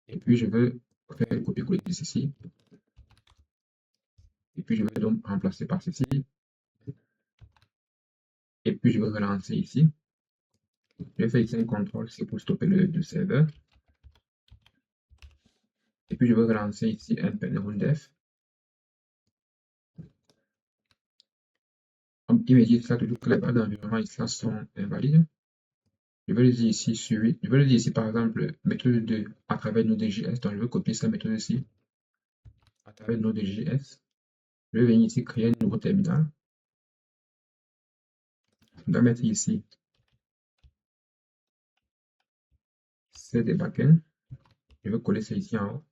Et puis je vais faire un copier-coller de ceci. Et puis je vais donc remplacer par ceci. Et puis je vais relancer ici. Je vais faire ici un contrôle C pour stopper le serveur. Et puis je vais relancer ici un npm-run-def. Il me dit ça toujours que les barres d'environnement ici sont invalides. Je vais le dire ici je vais le dire ici par exemple méthode 2 à travers Node.js. Donc je vais copier cette méthode ici à travers Node.js. Je vais venir ici créer un nouveau terminal. Je vais mettre ici c'est des backends. Je vais coller ça ici en haut.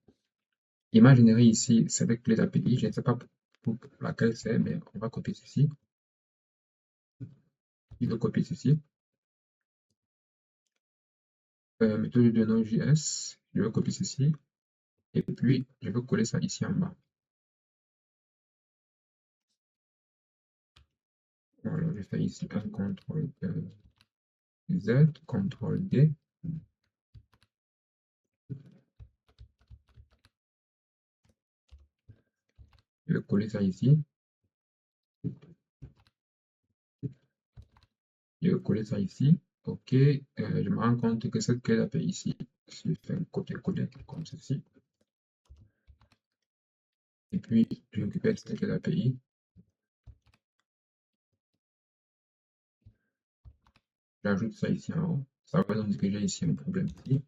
Il m'a généré ici cette clé d'API. Je ne sais pas pour laquelle c'est, mais on va copier ceci. Je vais copier ceci. Méthode de Node.js. Je vais copier ceci. Et puis, je vais coller ça ici en bas. Voilà, je fais ici un CTRL Z, CTRL D. Je vais coller ça ici. Je vais coller ça ici. OK. Je me rends compte que cette clé d'API ici, je fais un copier-coller comme ceci. Et puis, je récupère cette clé d'API. J'ajoute ça ici en haut. Ça va donc dire que j'ai ici un problème ici.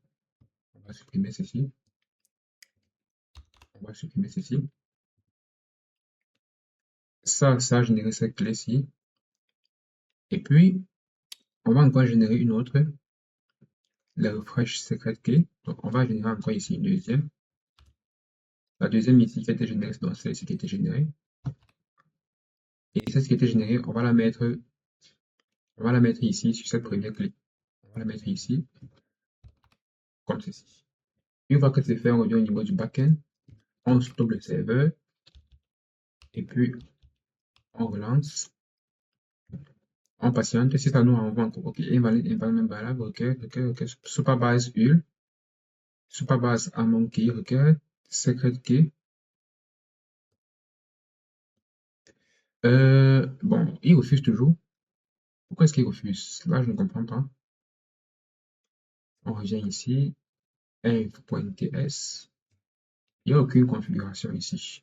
On va supprimer ceci. On va supprimer ceci. Ça a généré cette clé-ci. Et puis, on va encore générer une autre, la refresh secret key. Donc, on va générer encore ici une deuxième. La deuxième ici qui a été générée, c'est donc celle-ci qui a été générée. Et celle qui a été générée, on va la mettre ici sur cette première clé. On va la mettre ici, comme ceci. Une fois que c'est fait, on revient au niveau du backend. On stoppe le serveur. Et puis, on relance. On patiente. Si ça nous renvoie encore, OK, invalide, valable, OK. Superbase UL. Superbase among key, OK. Secret key. Bon, il refuse toujours. Pourquoi est-ce qu'il refuse? Là, je ne comprends pas. On revient ici. env.ts. Il n'y a aucune configuration ici.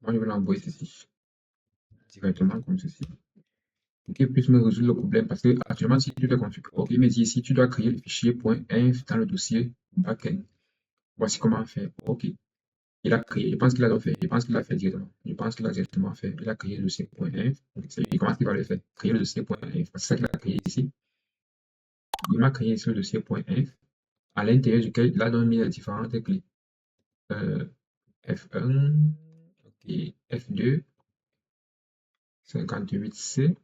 Moi, je vais l'envoyer ceci. Directement comme ceci. Pour qu'il puisse me résoudre le problème. Parce que actuellement, si tu dois configurer, OK, il me dit ici, tu dois créer le fichier .env dans le dossier backend. Voici comment faire. OK. Il a créé, je pense qu'il a fait, je pense qu'il a fait directement. Je pense qu'il a directement fait. Il a créé le dossier.inf. Et comment est-ce qu'il va le faire? Créer le dossier.inf. C'est ça qu'il a créé ici. Il m'a créé ici le dossier.inf, à l'intérieur duquel il a donc mis les différentes clés. F1, ok, F2, 58C.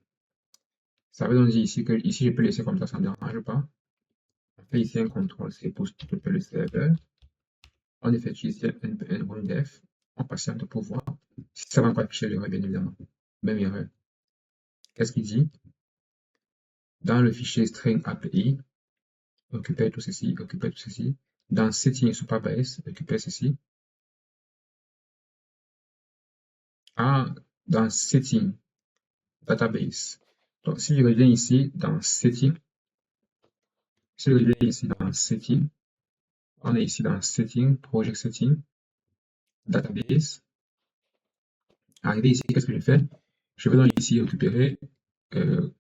Ça veut donc dire ici que ici je peux laisser comme ça ne dérange pas. On fait ici un contrôle C pour stopper le serveur. On effectue ici un npm runDef. On patiente pour voir si ça va encore afficher l'erreur, bien évidemment. Même erreur. Qu'est-ce qu'il dit? Dans le fichier string API, récupère tout ceci, récupère tout ceci. Dans setting Supabase, récupère ceci. Ah, dans setting database. Donc, si je reviens ici dans setting, si je reviens ici dans setting, on est ici dans setting, project setting, database. Arrivé ici, qu'est-ce que je fais? Je vais donc ici récupérer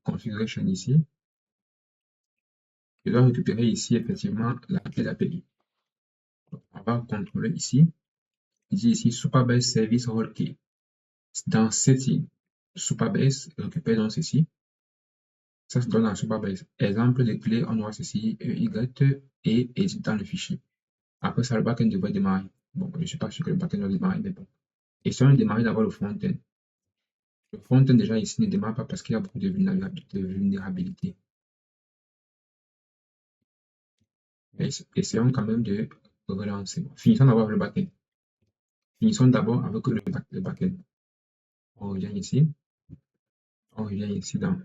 configuration ici. Je dois récupérer ici effectivement la clé d'API. On va contrôler ici. Il dit ici Supabase Service Role Key. Dans Setting, Supabase récupère donc ceci. Ça se donne dans Supabase. Exemple de clé, on aura ceci, EY et edit dans le fichier. Après ça, le backend devrait démarrer. Bon, je ne suis pas sûr que le backend va démarrer, mais bon. Et si on démarre d'abord le front-end. Le front-end déjà ici ne démarre pas parce qu'il y a beaucoup de vulnérabilité. Essayons quand même de relancer. Finissons d'abord le backend. Finissons d'abord avec le backend. On revient ici. On revient ici dans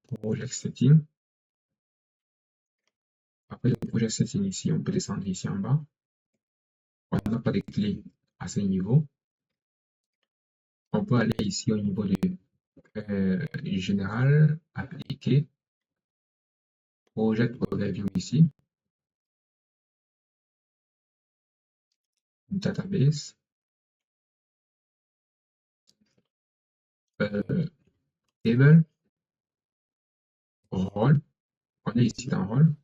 Project Setting. Après le Project Setting ici, on peut descendre ici en bas. On n'a pas de clé à ce niveau. On peut aller ici au niveau de Général, Appliqué, Project Overview ici, Database, Table, Role. On est ici dans Role.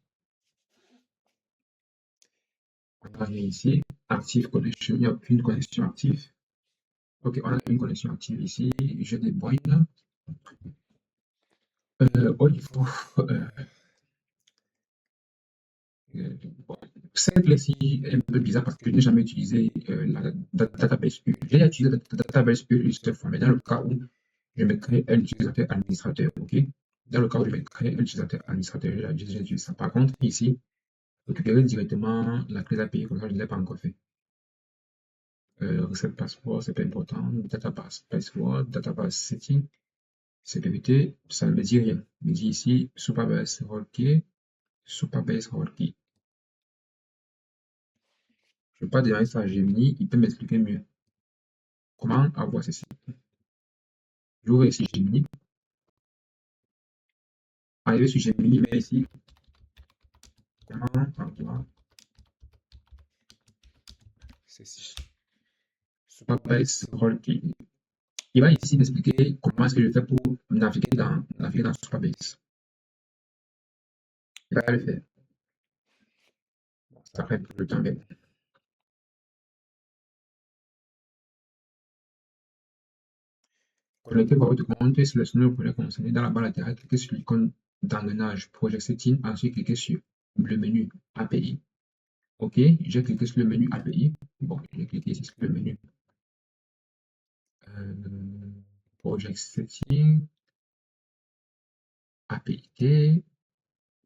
On arrive ici, Active Connection, il n'y a aucune connexion active. Ok, on a une connexion active ici. Je débrouille. Au niveau bon, cette clé-ci est un peu bizarre parce que je n'ai jamais utilisé la database U. J'ai utilisé la database U une seule fois, mais dans le cas où je me crée un utilisateur administrateur, ok? Dans le cas où je me crée un utilisateur administrateur, j'ai déjà utilisé ça. Par contre, ici, récupérer directement la clé d'API, comme ça, je ne l'ai pas encore fait. Recette password, c'est pas important. Database password, database setting, sécurité, ça ne me dit rien. Il me dit ici, Supabase role key, Supabase role key. Je ne vais pas démarrer ça à Gemini, il peut m'expliquer mieux. Comment avoir ceci? J'ouvre ici Gemini. Arrivé sur Gemini, mais ici, comment avoir ceci? Supabase role key. Il va ici m'expliquer comment est-ce que je fais pour naviguer dans Supabase. Il va le faire. Bon, ça prend le temps, mais bon. Connectez votre compte et sélectionnez le projet concerné. Dans la barre latérale, cliquez sur l'icône d'engrenage Project Setting, ensuite cliquez sur le menu API. Ok, j'ai cliqué sur le menu API. Bon, j'ai cliqué ici sur le menu Project Setting, API key.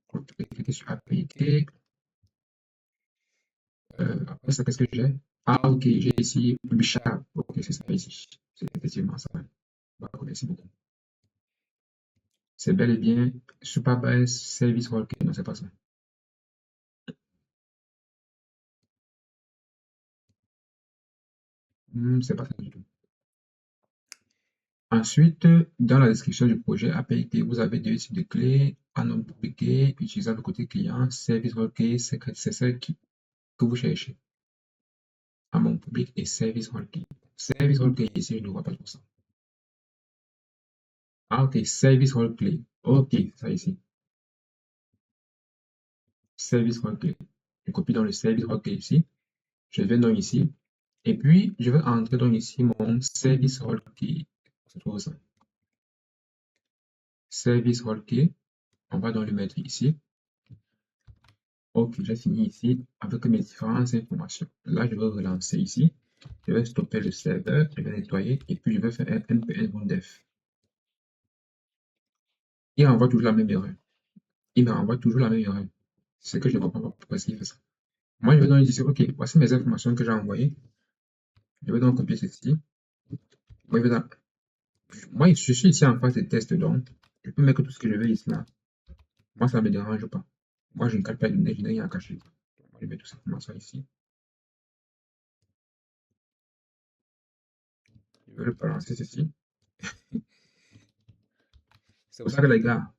Cliquez sur API key. Après ça, qu'est-ce que j'ai? Ah, ok, j'ai ici Publisher. Ok, c'est ça ici. C'est effectivement ça. D'accord, merci beaucoup. C'est bel et bien Supabase Service Role Key. Non, c'est pas ça. C'est pas ça du tout. Ensuite, dans la description du projet API, vous avez deux types de clés, un nom publié, utilisable côté client, service requête, c'est celle que vous cherchez. Amont public et service requête. Service requête, ici, je ne vois pas tout ça. Ah, ok, service requête. Ok, ça ici. Service requête. Je copie dans le service requête ici. Je viens donc ici. Et puis, je vais entrer donc ici mon service role key. On se trouve ça. Service role key. On va donc le mettre ici. Ok, j'ai fini ici avec mes différentes informations. Là, je vais relancer ici. Je vais stopper le serveur, je vais nettoyer et puis je vais faire un npm run-def. Il envoie toujours la même erreur. Il me renvoie toujours la même erreur. C'est que je ne comprends pas pourquoi il fait ça. Moi, je vais donc dire, ok, voici mes informations que j'ai envoyées. Je vais donc copier ceci. Moi, je suis ici en phase de test, donc je peux mettre tout ce que je veux ici là. Moi, ça ne me dérange pas. Moi, je ne cache pas de données, je n'ai rien à cacher. Moi, je mets tout simplement ça ici. Je vais le balancer ceci. C'est pour ça que les gars,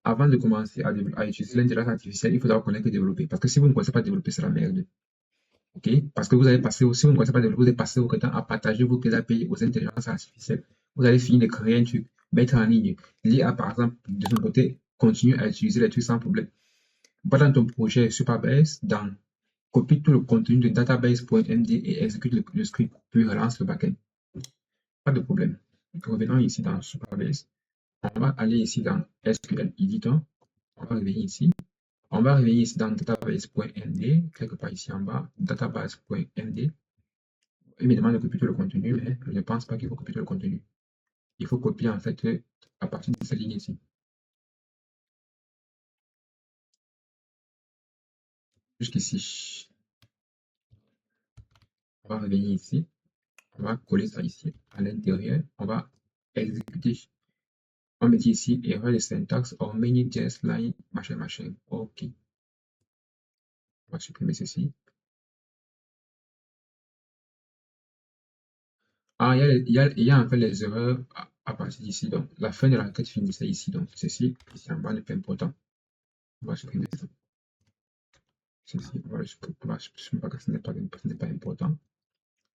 avant de commencer à utiliser l'intelligence artificielle, il faudra connaître développer. Parce que si vous ne connaissez pas développer, c'est la merde. OK? Parce que vous allez passer, si vous ne connaissez pas développer, vous allez passer votre temps à partager vos clés API aux intelligences artificielles. Vous allez finir de créer un truc, mettre en ligne. L'IA, par exemple, de son côté, continue à utiliser les trucs sans problème. Va dans ton projet Supabase, copie tout le contenu de database.md et exécute le script, puis relance le backend. Pas de problème. Revenons ici dans Supabase. On va aller ici dans SQL Editor. On va revenir ici. On va revenir ici dans database.md, quelque part ici en bas, database.md. Il me demande de copier tout le contenu, mais je ne pense pas qu'il faut copier tout le contenu. Il faut copier en fait à partir de cette ligne ici. Jusqu'ici. On va revenir ici. On va coller ça ici à l'intérieur. On va exécuter. On me dit ici erreur de syntaxe or many just line machin machin. OK. On va supprimer ceci. Ah, il y a en fait les erreurs à partir d'ici. Donc, la fin de la requête finissait ici. Donc, ceci, ici en bas, n'est pas important. On va supprimer ça. Ceci, on va le supprimer parce que ce n'est pas important.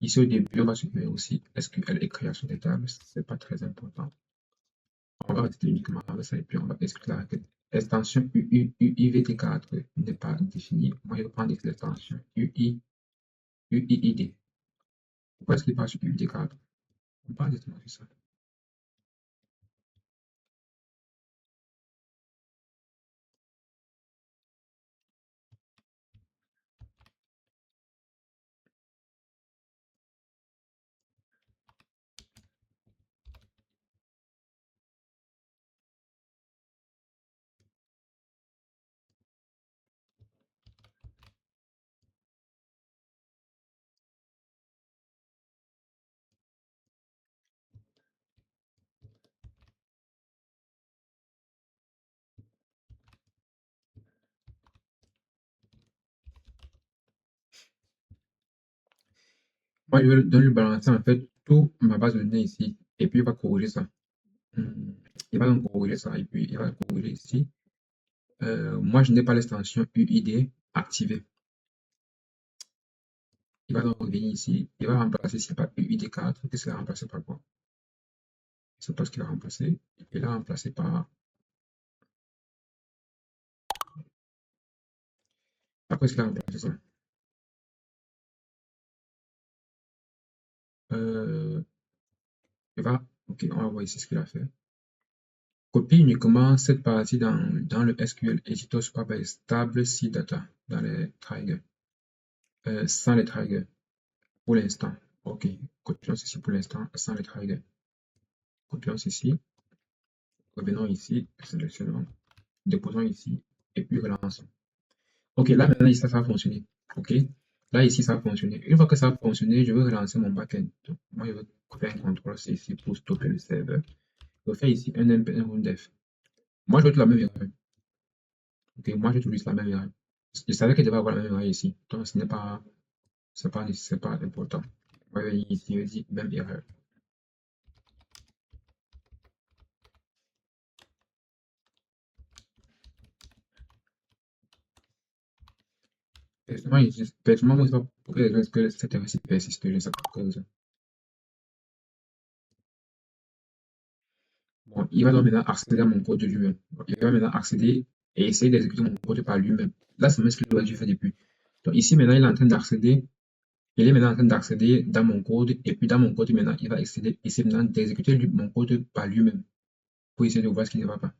Ici, au début, on va supprimer aussi SQL et création des tables. Ce n'est pas très important. On va rester uniquement avec ça et puis on va exclure la requête. Extension UIVT4 n'est pas définie. Moi, je vais prendre l'extension UIID. Pourquoi est-ce qu'il passe sur UIVT4? On parle directement sur ça. Moi, je vais lui balancer en fait toute ma base de données ici et puis il va corriger ça. Il va donc corriger ça et puis il va corriger ici. Moi, je n'ai pas l'extension UID activée. Il va donc revenir ici. Il va remplacer, s'il n'y a pas UID4, qu'est-ce qu'il a remplacé par quoi? C'est pas ce qu'il a remplacé. Il a remplacé par. Après, ce qu'il a remplacé ça. Euh, ok, on va voir ici ce qu'il a fait. Copie uniquement cette partie dans le SQL Editor Superbase stable si data dans les triggers. Sans les triggers. Pour l'instant. Ok. Copions ceci pour l'instant sans les triggers. Copions ceci. Revenons ici. Sélectionnons. Déposons ici. Et puis relançons. Ok, là maintenant ici ça va fonctionner. Ok. Là ici ça va fonctionner. Une fois que ça a fonctionné, je vais relancer mon backend. Donc, moi je vais copier un contrôle C ici pour stopper le serveur. Je vais faire ici un npm run-def. Moi je vais être la même erreur. Ok, moi j'utilise la même erreur. Je savais qu'il devait avoir la même erreur ici. Donc ce n'est pas, c'est pas important. On va venir ici, je dis même erreur. Personnellement, moi, je ne sais pas pourquoi est-ce que cette erreur-ci persiste. Je ne sais pas pourquoi. Bon, il va donc maintenant accéder à mon code de lui-même. Il va maintenant accéder et essayer d'exécuter mon code par lui-même. Là, c'est même ce qu'il doit faire depuis. Donc ici, maintenant, il est en train d'accéder Il est maintenant en train d'accéder dans mon code et puis dans mon code maintenant, il va essayer maintenant d'exécuter mon code par lui-même pour essayer de voir ce qui ne va pas.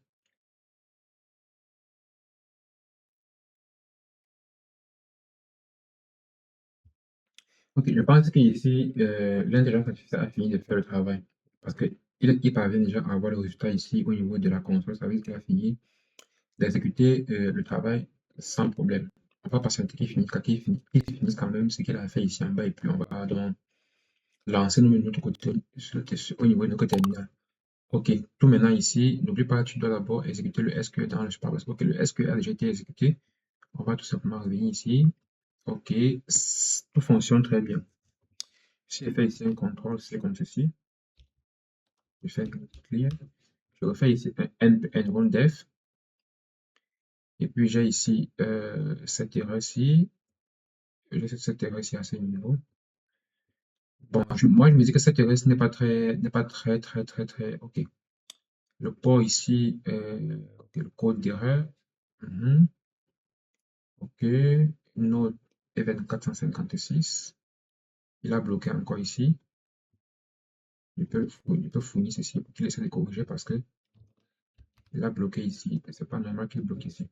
Ok, je pense qu'ici, l'intelligence artificielle a fini de faire le travail parce qu'il parvient déjà à avoir le résultat ici au niveau de la console. Ça veut dire qu'il a fini d'exécuter le travail sans problème. On va patienter qu'il finisse quand même ce qu'il a fait ici en bas et puis on va donc lancer notre côté au niveau de notre terminal. Ok, tout maintenant ici, n'oublie pas, tu dois d'abord exécuter le SQL dans le Spark. Ok, le SQL a déjà été exécuté. On va tout simplement revenir ici. Ok, tout fonctionne très bien. Si je fais ici un contrôle, c'est comme ceci. Je fais un clear. Je refais ici un npm run def. Et puis j'ai ici cette erreur-ci. J'ai cette erreur-ci à ce niveau. Bon, moi je me dis que cette erreur-ci n'est pas très. Ok. Le port ici, ok, le code d'erreur. Mhm. Ok. Node event 456. Il a bloqué encore ici. Il peut fournir ceci pour qu'il essaie de corriger parce que il a bloqué ici. C'est pas normal qu'il bloque ici.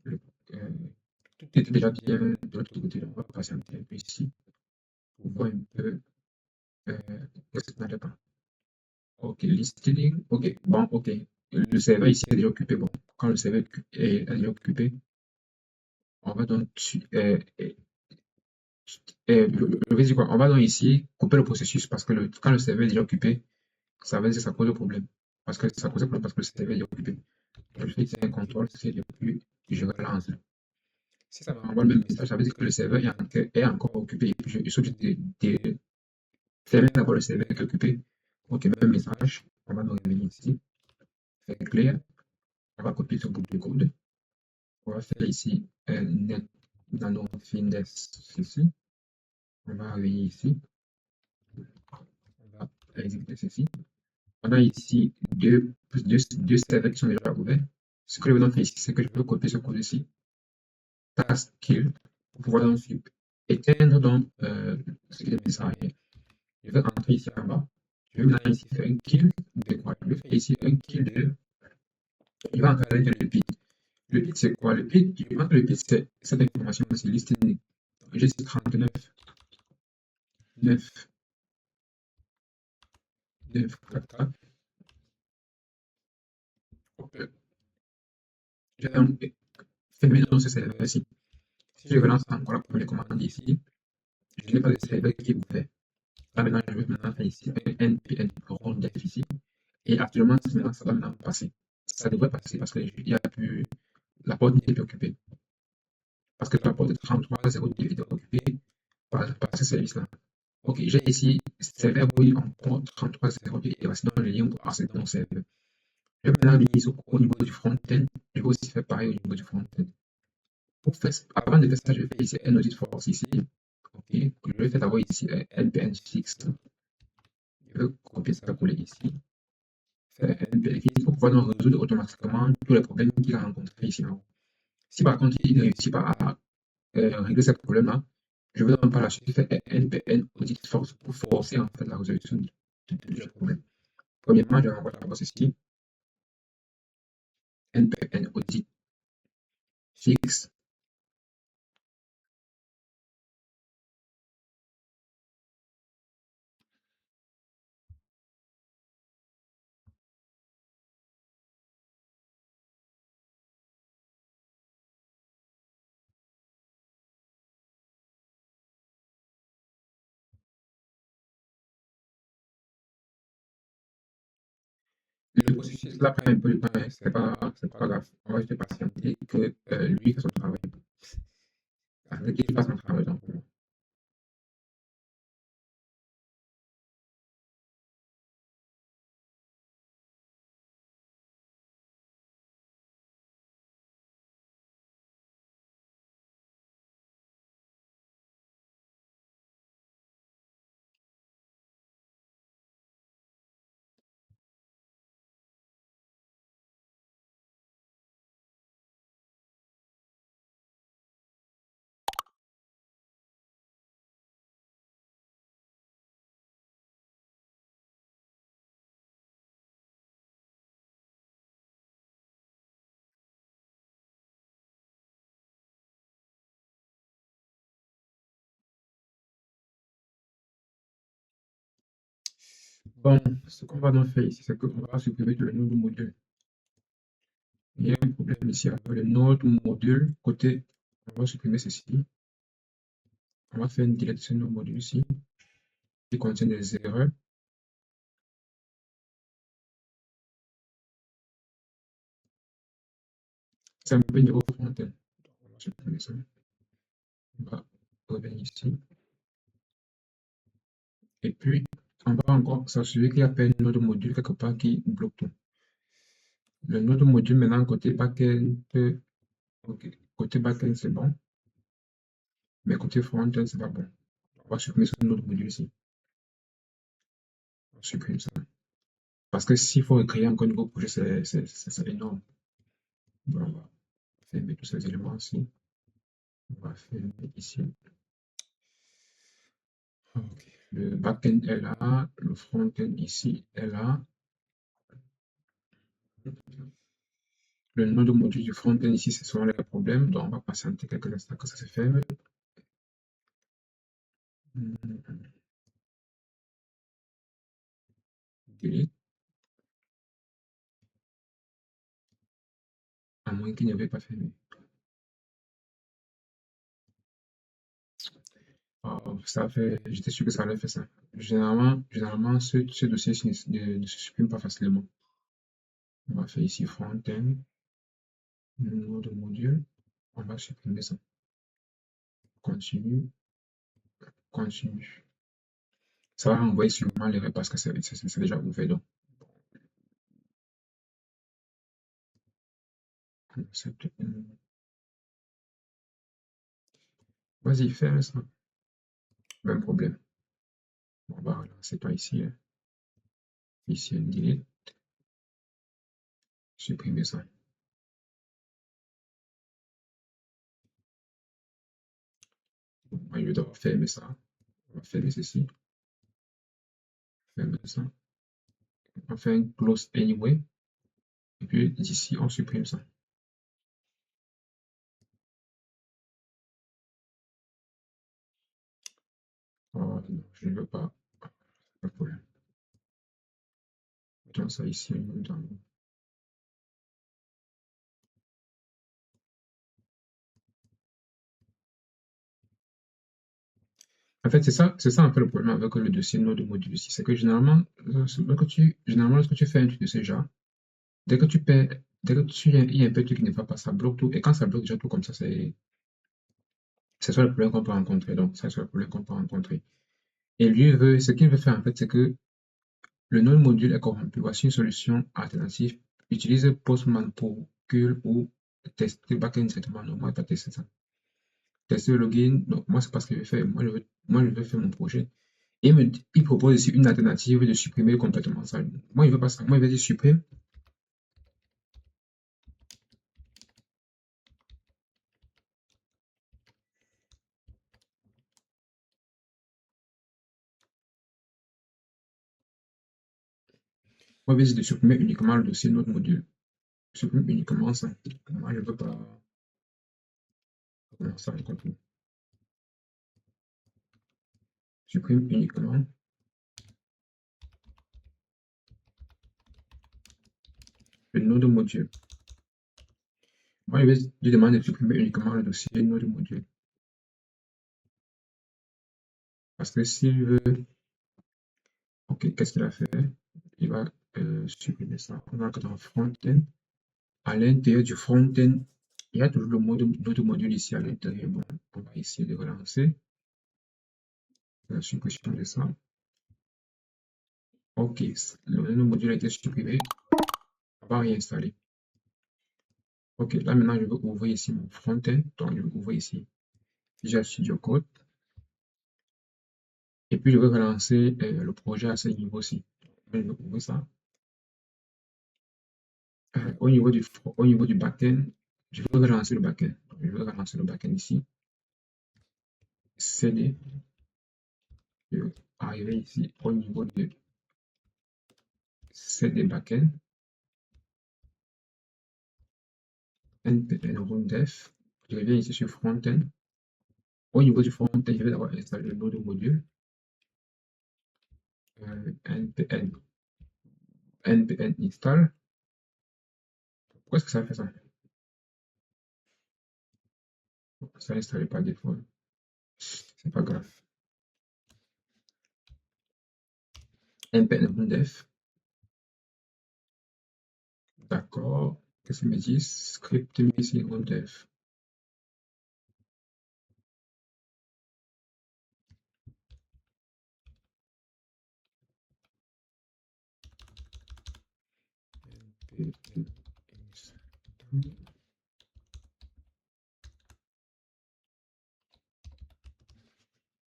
Le- euh, tout était déjà bien de l'autre côté. On va patienter un peu ici pour voir un peu euh, qu'est-ce qui n'allait pas. Ok, listing. Ok, bon, ok. Le serveur ici est déjà occupé. Bon, quand le serveur est déjà occupé, on va donc je vais dire quoi? On va donc ici couper le processus parce que quand le serveur est déjà occupé, ça veut dire que ça cause problème. Parce que ça cause problème parce que le serveur est déjà occupé. Je fais ici un contrôle, c'est depuis, je relance. Si ça m'envoie le même message, ça veut dire que le serveur est encore occupé. Et puis je suis obligé de fermer d'abord le serveur qui est occupé. Ok, même message. On va nous revenir ici. Faire clair. On va copier ce bout de code. On va faire ici un net nano findes ceci. On va revenir ici. On va exécuter ceci. On a ici deux serveurs qui sont déjà ouverts. Ce que je vais faire ici, c'est que je vais copier ce code-ci. Task kill pour pouvoir donc éteindre donc ce qui est message. Je vais entrer ici en bas. Je vais maintenant ici faire un kill de quoi? Je vais faire ici un kill de. Je vais entrer dans le pit. Le pit, c'est quoi? Le pit, je pense que le pit, c'est cette information, c'est listening. J'ai ici 39, 9, 9, 4, 4. Je vais donc fermer dans ce serveur-ci. Si je relance encore la première commande ici, je n'ai pas de serveur qui est ouvert. Là, maintenant, je vais maintenant faire ici un npm run def ici. Et actuellement, maintenant, ça va maintenant passer. Ça devrait passer parce que la porte n'est plus occupée. Parce que la porte 3302 était occupée par ce service-là. Ok, j'ai ici serveur oui en port 3302 et voici dans le lien pour accéder à mon serveur. Je vais maintenant venir au niveau du front-end. Je vais aussi faire pareil au niveau du front-end. Avant de faire ça, je vais faire ici un audit force ici. Ok, je vais faire d'abord ici un npm fix. Je vais copier ça, coller ici. Faire un npm fix pour pouvoir donc résoudre automatiquement tous les problèmes qu'il a rencontrés ici en haut. Si par contre il ne réussit pas à régler ce problème-là, je vais donc par la suite faire un npm audit force pour forcer en fait la résolution du problème. Premièrement, je vais envoyer d'abord ceci, npm audit fix. Le processus là prend un peu de temps, hein, c'est pas grave. On va juste patienter que lui fasse son travail. Avec qu'il fasse son travail. Donc, Bon, ce qu'on va donc faire ici, c'est qu'on va supprimer tout le node module. Il y a un problème ici avec le node module côté. On va supprimer ceci. On va faire une delete de ce node module ici qui contient des erreurs. C'est un peu niveau front-end. On va supprimer ça. On va revenir ici. Et puis, on va encore s'assurer qu'il n'y a pas un node module quelque part qui bloque tout. Le node module maintenant côté backend, ok, côté backend c'est bon, mais côté front-end c'est pas bon. On va supprimer ce node module ici. On supprime ça. Parce que s'il faut créer encore un nouveau projet, c'est énorme. Donc, on va fermer tous ces éléments ici. On va fermer ici. Ok. Le backend est là, le front-end ici est là. Le node module du front-end ici, ce sont les problèmes. Donc, on va patienter quelques instants que ça se ferme. Delete. À moins qu'il ne veuille pas fermer. Oh, ça fait, j'étais sûr que ça allait faire ça. Généralement ce dossier ne se supprime pas facilement. On va faire ici front-end, node module. On va supprimer ça. Continue, continue. Ça va renvoyer sûrement l'erreur parce que c'est déjà ouvert. Donc, vas-y, fais ça. Même problème. On va relancer toi ici. Ici, un delete. Supprimer ça. Au lieu d'avoir fermé ça, on va fermer ceci. Fermer ça. On fait un close anyway. Et puis d'ici, on supprime ça. Oh, non, je ne veux pas. Pas de problème. Mettons ça ici. En fait, c'est ça un peu le problème avec le dossier node module ici. C'est que généralement, lorsque tu fais un truc de ce genre, dès que tu perds, dès que il y a un peu de truc qui ne va pas, ça bloque tout. Et quand ça bloque déjà tout comme ça, c'est ça le problème qu'on peut rencontrer. Donc, ça, c'est le problème qu'on peut rencontrer. Et lui veut, ce qu'il veut faire, en fait, c'est que le node module est corrompu. Voici une solution alternative. Utilise Postman pour curl ou tester backend directement. Non, moi, je vais pas tester ça. Tester le login. Donc, moi, c'est pas ce que je vais faire. Moi, je veux faire mon projet. Et il propose ici une alternative de supprimer complètement ça. Moi, il veut pas ça. Moi, il veut dire supprime. Moi, il veut dire de supprimer uniquement le dossier node module. Supprime uniquement ça. Moi, je veux pas commencer à compter. Supprime uniquement le node module. Moi, il veut lui demander de supprimer uniquement le dossier node module. Parce que s'il veut, ok, qu'est-ce qu'il a fait? Il va supprimer ça. On va dans front-end. À l'intérieur du front-end, il y a toujours notre module ici à l'intérieur. Bon, on va essayer de relancer la suppression de ça. Ok, le module a été supprimé. On va réinstaller. Ok, là maintenant je veux ouvrir ici mon front-end. Donc je vais ouvrir ici Visual Studio Code. Et puis je vais relancer le projet à ce niveau-ci. Je vais ouvrir ça. Au niveau du backend, je vais relancer le backend. Je vais relancer le backend ici. CD. Je vais arriver ici au niveau de CD backend. npm run def. Je reviens ici sur front-end. Au niveau du front-end, je vais d'abord installer le node module. npm install. Pourquoi est-ce que ça fait ça? Ça n'installe pas des fois. C'est pas grave. npm def. D'accord. Qu'est-ce qu'il me dit? Script missing def.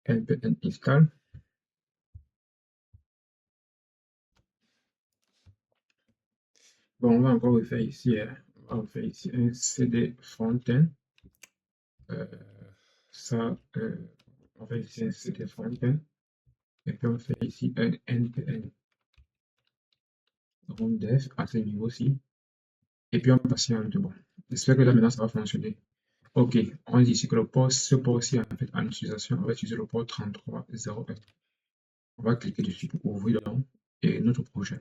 npm install. Bon, on va encore refaire ici, on va refaire ici un cd front-end. Ça, on fait ici un cd front-end. Et puis on fait ici un npm def à ce niveau-ci. Et puis on patiente. Bon, j'espère que là maintenant ça va fonctionner. Ok, on dit ici que le port, ce port-ci en fait en utilisation, on va utiliser le port 3301. On va cliquer dessus pour ouvrir donc, et notre projet.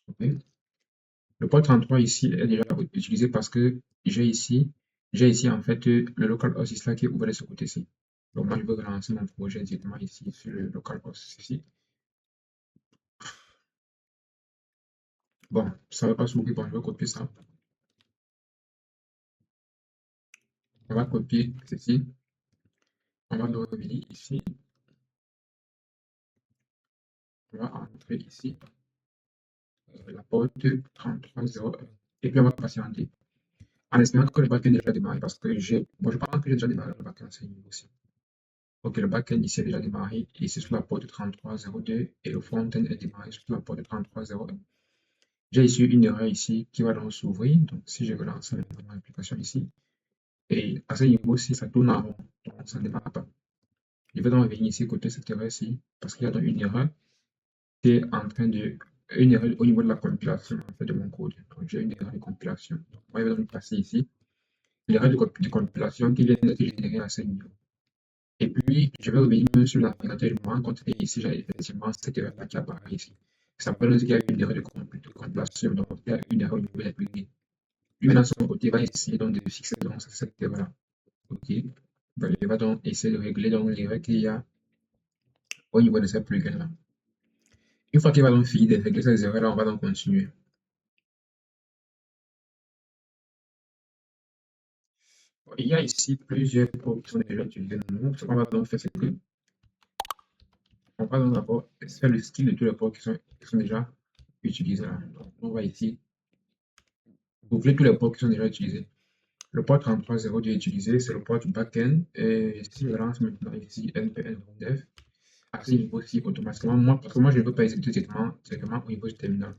Okay. Le port 33 ici est déjà utilisé parce que j'ai ici en fait le localhost ici là qui est ouvert de ce côté-ci. Donc moi je veux relancer mon projet directement ici sur le localhost ici. Bon, ça ne va pas s'ouvrir, bon, je vais copier ça. On va copier ceci. On va le revenir ici. On va entrer ici la porte 3301. Et puis on va patienter. En espérant que le backend est déjà démarré parce que bon, je pense que j'ai déjà démarré le backend, c'est aussi. Ok, le backend ici est déjà démarré, ici sur la porte 3302 et le frontend est démarré sur la porte 3301. J'ai ici une erreur ici qui va donc s'ouvrir. Donc si je relance mon application ici, et à ce niveau-ci, ça tourne en rond, donc ça ne démarre pas. Je vais donc revenir ici côté cette erreur-ci parce qu'il y a donc une erreur qui est en train de. Une erreur au niveau de la compilation en fait, de mon code. Donc j'ai une erreur de compilation. Donc, moi, je vais donc passer ici l'erreur de compilation qui vient d'être générée à ce niveau. Et puis, je vais revenir même sur navigateur, je me rends compte que ici, j'ai effectivement cette erreur-là qui apparaît ici. Ça veut dire qu'il y a une erreur de compilation, donc il y a une erreur au niveau des plugins. Lui, maintenant, de son côté, va essayer donc de fixer donc cette erreur-là. OK. Il va donc essayer de régler donc l'erreur qu'il y a au niveau de ces plugins-là. Une fois qu'il va donc finir de régler ces erreurs-là, on va donc continuer. Il y a ici plusieurs ports qui sont déjà utilisés. Ce qu'on va donc faire, c'est que on va donc d'abord faire le style de tous les ports qui sont déjà utilisés là. Donc, on va ici ouvrir tous les ports qui sont déjà utilisés. Le port 3302 utilisé, c'est le port du backend. Et si je lance maintenant ici npm dev, à ce niveau-ci, automatiquement, parce que moi, je ne veux pas exécuter directement au niveau du terminal.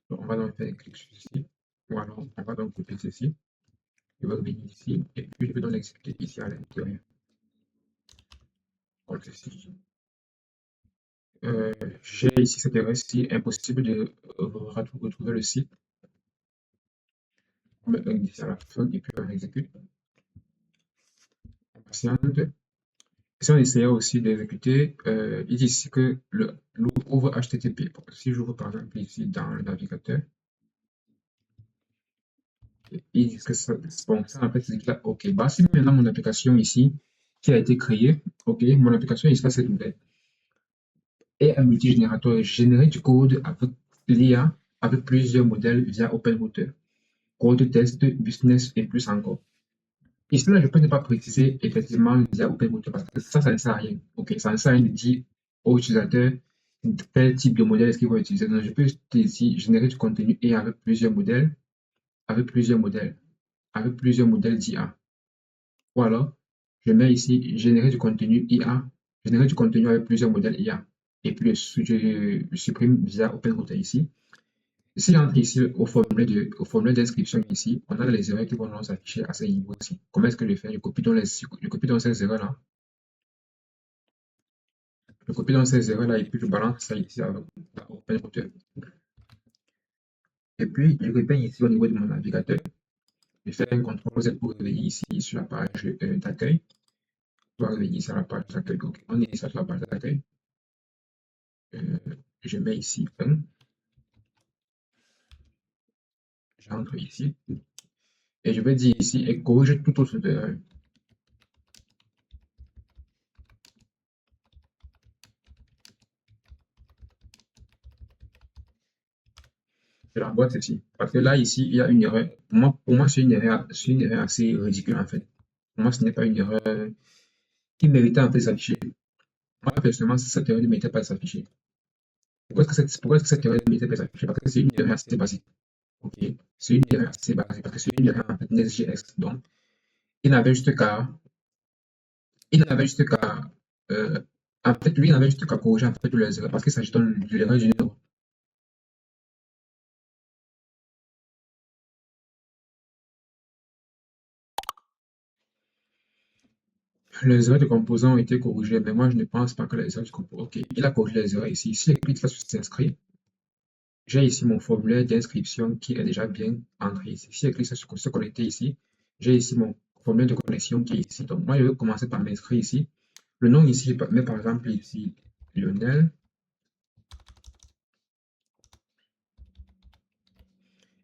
Donc, on va donc faire un clic sur ceci. Ou alors, on va donc copier ceci. Je vais revenir ici. Et puis, je vais donc l'exécuter ici à l'intérieur. Donc, ceci. J'ai ici cette erreur-ci, impossible de retrouver le site. On met donc ici à la fin et puis on exécute. On patiente. Si on essayait aussi d'exécuter, il dit ici que l'ouvre HTTP. Si j'ouvre par exemple ici dans le navigateur, il dit que ça, bon, ça en fait c'est là, ok. Bah, si maintenant mon application ici, qui a été créée, ok, mon application ici, c'est ouvert, est un multigénérateur, générer du code avec l'IA, avec plusieurs modèles via OpenRouter, code test, business et plus encore. Ici, là, je peux ne pas préciser effectivement via OpenRouter parce que ça ne sert à rien. Ok, ça ne sert à rien de dire aux utilisateurs quel type de modèle est-ce qu'ils vont utiliser. Donc, je peux ici générer du contenu et avec plusieurs modèles, avec plusieurs modèles, avec plusieurs modèles d'IA. Ou alors, je mets ici générer du contenu IA, générer du contenu avec plusieurs modèles IA. Et puis, je supprime via OpenRouter ici. Si j'entre ici au formulaire d'inscription ici, on a les erreurs qui vont nous s'afficher à ce niveau-ci. Comment est-ce que je fais? Je copie dans ces erreurs-là. Je copie dans ces erreurs-là et puis je balance ça ici avec OpenRouter. Et puis, je reviens ici au niveau de mon navigateur. Je fais un CTRL Z pour revenir ici sur la page d'accueil. On va revenir sur la page d'accueil. Donc, on est ici sur la page d'accueil. je mets ici 1, j'entre ici, et je vais dire ici, et corrige tout autre erreur. Je l'envoie ceci. Parce que là, ici, il y a une erreur. Pour moi c'est une erreur assez ridicule, en fait. Pour moi, ce n'est pas une erreur qui méritait en fait de s'afficher. Moi, personnellement, cette erreur ne méritait pas de s'afficher. Pourquoi est-ce que cette erreur ne méritait pas de s'afficher? Parce que c'est une erreur assez basique. Ok, c'est une erreur assez basique parce que c'est une erreur en fait NestJS. Donc, il n'avait juste qu'à, il n'avait juste qu'à, euh, en fait, lui, il n'avait juste qu'à corriger en fait toutes les erreurs parce qu'il s'agit de l'erreur du numéro. Les erreurs de composants ont été corrigées, mais moi, je ne pense pas que les erreurs du composant. Ok, il a corrigé les erreurs ici. Si je clique là sur s'inscrire, j'ai ici mon formulaire d'inscription qui est déjà bien entré ici. Si je clique sur se connecter ici, j'ai ici mon formulaire de connexion qui est ici. Donc, moi, je vais commencer par m'inscrire ici. Le nom ici, je mets par exemple ici Lionel.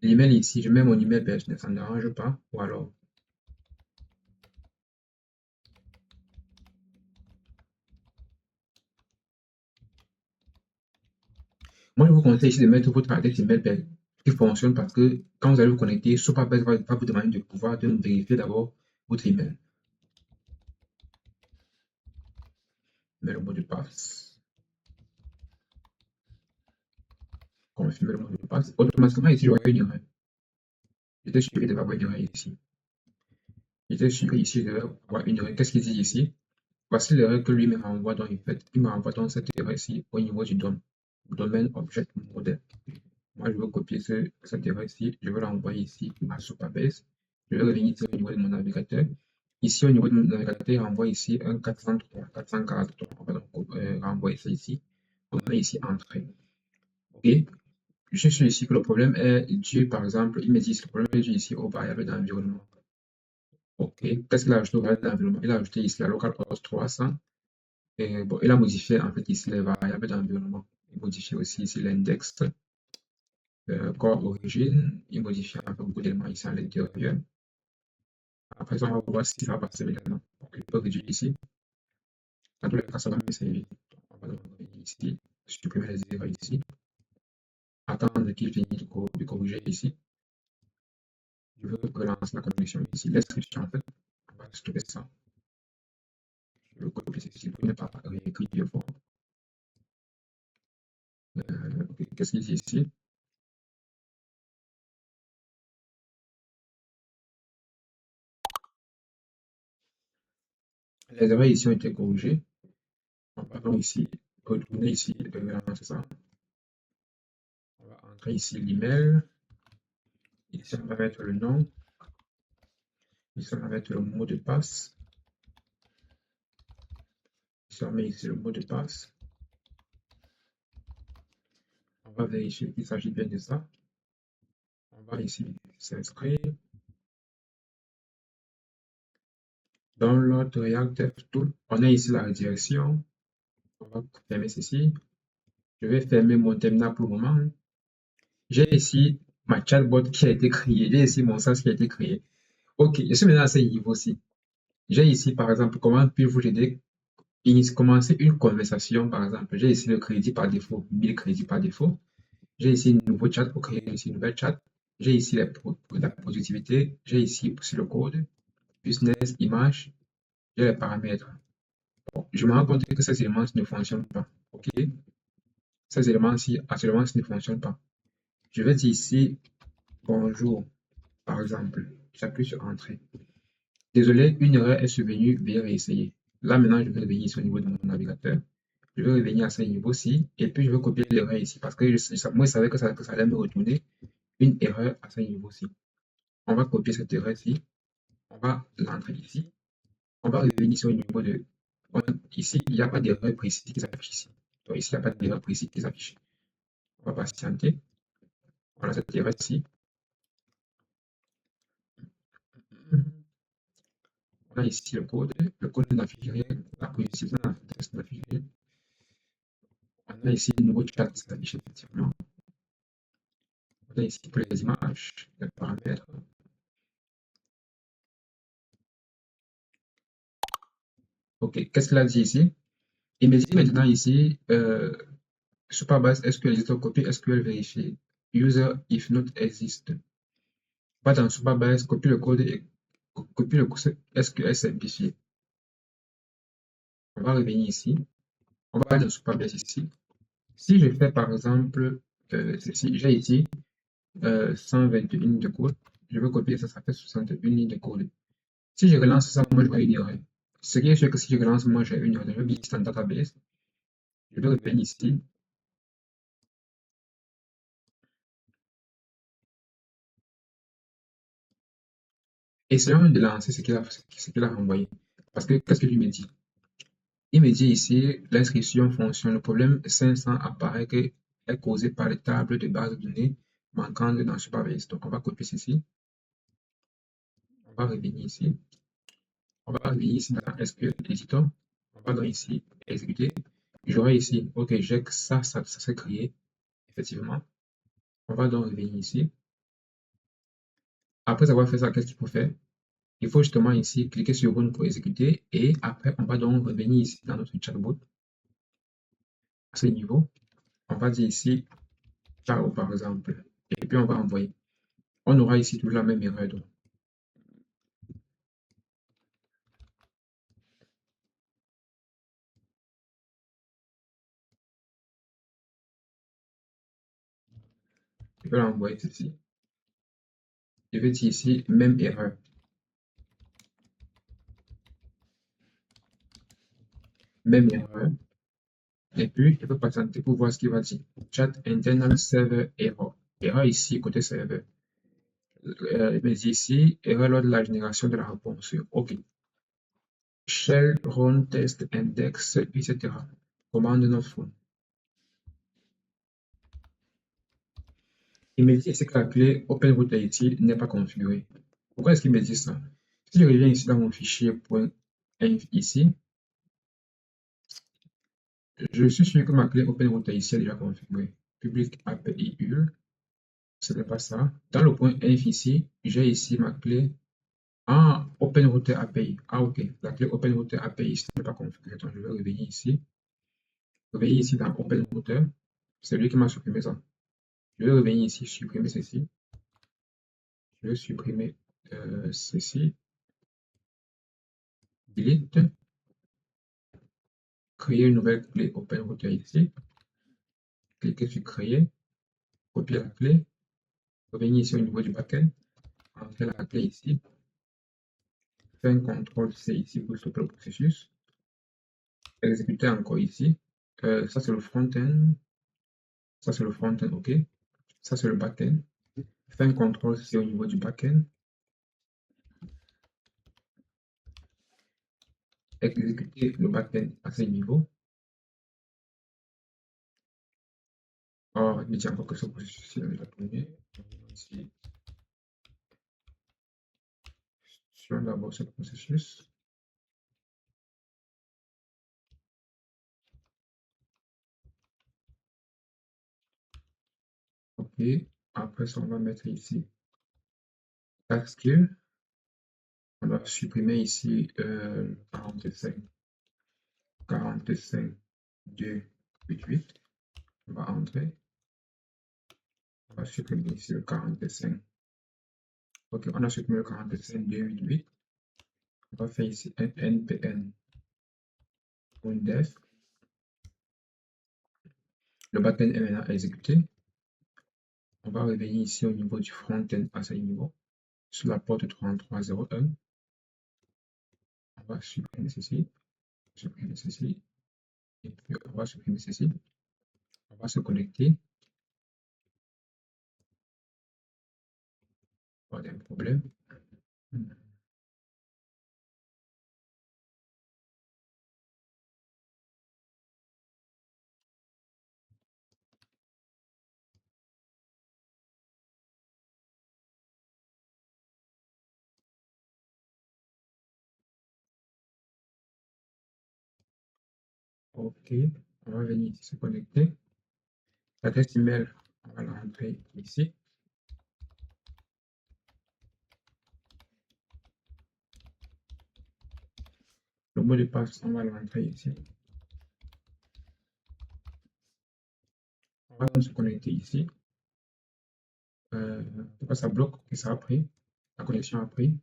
L'email ici, je mets mon email personnel, ça ne dérange pas. Ou alors, moi, je vous conseille ici de mettre votre adresse email qui fonctionne parce que quand vous allez vous connecter, Superbase va vous demander de pouvoir vérifier d'abord votre email. Mais le mot de passe. Confirmer le mot de passe. Automatiquement, ici, j'aurai une erreur. J'étais sûr qu'il devait avoir une erreur ici. J'étais sûr qu'ici, il devait avoir une erreur. Qu'est-ce qu'il dit ici? Voici l'erreur que lui me renvoie dans, en fait. Il me renvoie dans cette erreur ici au niveau du domaine object model. Moi, je vais copier cette erreur ici. Je vais l'envoyer ici à Supabase. Je vais revenir ici au niveau de mon navigateur. Ici, au niveau de mon navigateur, il renvoie ici un 403, 443. On va donc renvoyer ça ici. On met ici entrée. OK. Je suis ici que le problème est dû, par exemple, il me dit que le problème est dû ici aux variables d'environnement. OK. Qu'est-ce qu'il a ajouté aux variables d'environnement? Il a ajouté ici la localhost 300. Et bon, il a modifié en fait ici les variables d'environnement. Il modifie aussi ici l'index, corps origine. Il modifie un peu beaucoup d'éléments ici à l'intérieur. Après, on va voir si ça va passer maintenant. Donc, je peux réduire ici. Dans tous les cas, ça va me servir. Donc, on va donc revenir ici, supprimer les erreurs ici, attendre qu'il finisse de corriger ici. Je veux relancer la connexion ici. L'inscription, en fait, on va stopper ça. Je veux copier ceci pour ne pas réécrire deux fois. Okay. Qu'est-ce qu'il dit ici? Les erreurs ici ont été corrigées. On va donc ici, retourner ici, relancer ça. On va entrer ici l'email. Ici, on va mettre le nom. Ici, on va mettre le mot de passe. Ici, on met ici le mot de passe. On va vérifier qu'il s'agit bien de ça. On va ici s'inscrire. Download React DevTools. On a ici la redirection. On va fermer ceci. Je vais fermer mon terminal pour le moment. J'ai ici ma chatbot qui a été créée. J'ai ici mon SaaS qui a été créé. Ok, je suis maintenant à ce niveau-ci. J'ai ici, par exemple, comment puis-je vous aider? Commencer une conversation, par exemple. J'ai ici le crédit par défaut, 1000 crédits par défaut. J'ai ici un nouveau chat pour créer ici une nouvelle chat. J'ai ici la productivité. J'ai ici aussi le code, business, image. J'ai les paramètres. Bon, je me rends compte que ces éléments ne fonctionnent pas. OK? Ces éléments-ci, actuellement, ne fonctionnent pas. Je vais dire ici bonjour, par exemple. J'appuie sur entrée. Désolé, une erreur est survenue, veuillez réessayer. Là, maintenant, je vais revenir ici au niveau de mon navigateur. Je vais revenir à ce niveau-ci et puis je vais copier l'erreur ici parce que moi, je savais que ça allait me retourner une erreur à ce niveau-ci. On va copier cette erreur-ci. On va l'entrer ici. On va revenir ici au niveau de. Ici, il n'y a pas d'erreur précise qui s'affiche ici. Donc ici, il n'y a pas d'erreur précise qui s'affiche. On va patienter. Voilà cette erreur ici. On a ici le code n'affiche rien. La position n'affiche rien. On a ici le nouveau chat qui s'affiche effectivement. On a ici pour les images, les paramètres. OK, qu'est-ce qu'il a dit ici? Il me dit maintenant ici, Supabase SQL editor copy SQL vérifié. User if not exist. Va dans Supabase, copie le code et copie le code SQL simplifié. On va revenir ici. On va aller dans Supabase ici. Si je fais par exemple ceci, j'ai ici 121 lignes de code. Je veux copier ça, ça fait 61 lignes de code. Si je relance ça, moi, je vais une erreur. Ce qui est sûr que si je relance, moi, j'ai une erreur. Je vais ici dans database. Je vais revenir ici. Et c'est vraiment de lancer ce qu'il a renvoyé. Parce que, qu'est-ce qu'il me dit? Il me dit ici, l'inscription fonctionne. Le problème 500 apparaît que est causé par les tables de base de données manquantes dans Supabase. Donc, on va copier ceci. On va revenir ici. On va revenir ici dans SQL Editor. On va dans ici, exécuter. J'aurai ici, OK, j'ai que ça s'est créé, effectivement. On va donc revenir ici. Après avoir fait ça, qu'est-ce qu'il faut faire? Il faut justement ici cliquer sur Run pour exécuter et après, on va donc revenir ici dans notre chatbot à ce niveau. On va dire ici ciao par exemple et puis on va envoyer. On aura ici toujours la même erreur. Donc, je vais l'envoyer ceci. Je vais dire ici même erreur. Même erreur. Et puis, je peux patienter pour voir ce qu'il va dire. Chat internal server error. Erreur ici côté serveur. Il me dit ici erreur lors de la génération de la réponse. OK. Shell, run, test, index, etc. Commande not found. Il me dit ici que la clé OpenRouteIT n'est pas configurée. Pourquoi est-ce qu'il me dit ça? Si je reviens ici dans mon fichier .inf ici, je suis sûr que ma clé OpenRouteIT est déjà configurée. Public API URL, ce n'est pas ça. Dans le .inf ici, j'ai ici ma clé OpenRouter API. Ah ok, la clé OpenRouter API ici n'est pas configurée. Donc je vais revenir ici. Revenir ici dans OpenRouter. C'est lui qui m'a supprimé ça. Je vais revenir ici, supprimer ceci. Je vais supprimer ceci. Delete. Créer une nouvelle clé OpenRouter ici. Cliquez sur créer. Copier la clé. Revenir ici au niveau du backend. Entrer la clé ici. Faire un CTRL-C ici pour stopper le processus. Exécuter encore ici. Ça c'est le front-end. Ça c'est le front-end, ok. Ça c'est le back-end. Faire un CTRL-C au niveau du back-end. Exécuter le back-end à ce niveau. Alors, il me dit encore que ce processus est déjà tourné. Ici, sur d'abord ce processus. Ok. Après ça, on va mettre ici task skill. On va supprimer ici 45, 45, 2, 8, 8. On va entrer. On va supprimer ici le 45. Ok, on a supprimé le 45, 2, 8, 8. On va faire ici un npm def. Le backend est maintenant exécuté. On va revenir ici au niveau du front-end à ce niveau, sur la porte 3301. On va supprimer ceci, et puis on va supprimer ceci. On va se connecter. Pas de problème. Ok, On va venir ici se connecter. L'adresse email, on va la rentrer ici. Le mot de passe, on va le rentrer ici. On va donc se connecter ici. Pourquoi ça bloque? Et ça a pris. La connexion a pris.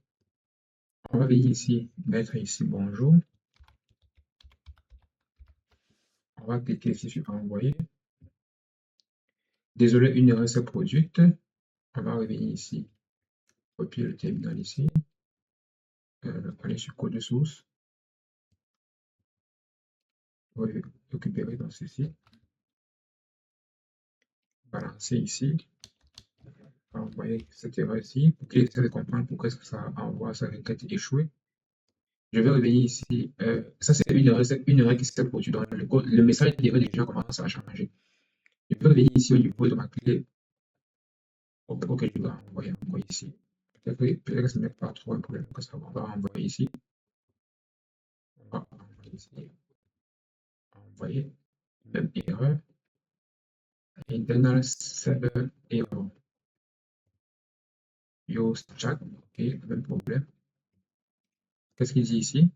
On va venir ici, mettre ici bonjour. On va cliquer ici sur envoyer. Désolé, une erreur s'est produite. On va revenir ici, copier le terminal ici, aller sur code de source, récupérer dans ceci, balancer ici, envoyer cette erreur ici pour qu'il essaie de comprendre pourquoi est-ce que ça envoie sa requête échouée. Je vais revenir ici. Ça, c'est une erreur qui s'est produite dans le code. Le message d'erreur déjà commence à changer. Je vais revenir ici au niveau de ma clé auquel je dois envoyer ici. Peut-être que ce n'est pas trop un problème que ça. On va envoyer ici. On va envoyer ici. Envoyer. Même erreur. Internal server error. Use chat. OK, même problème. Qu'est-ce qu'il dit ici?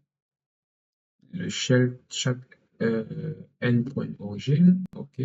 Le shell chat end.origin. OK.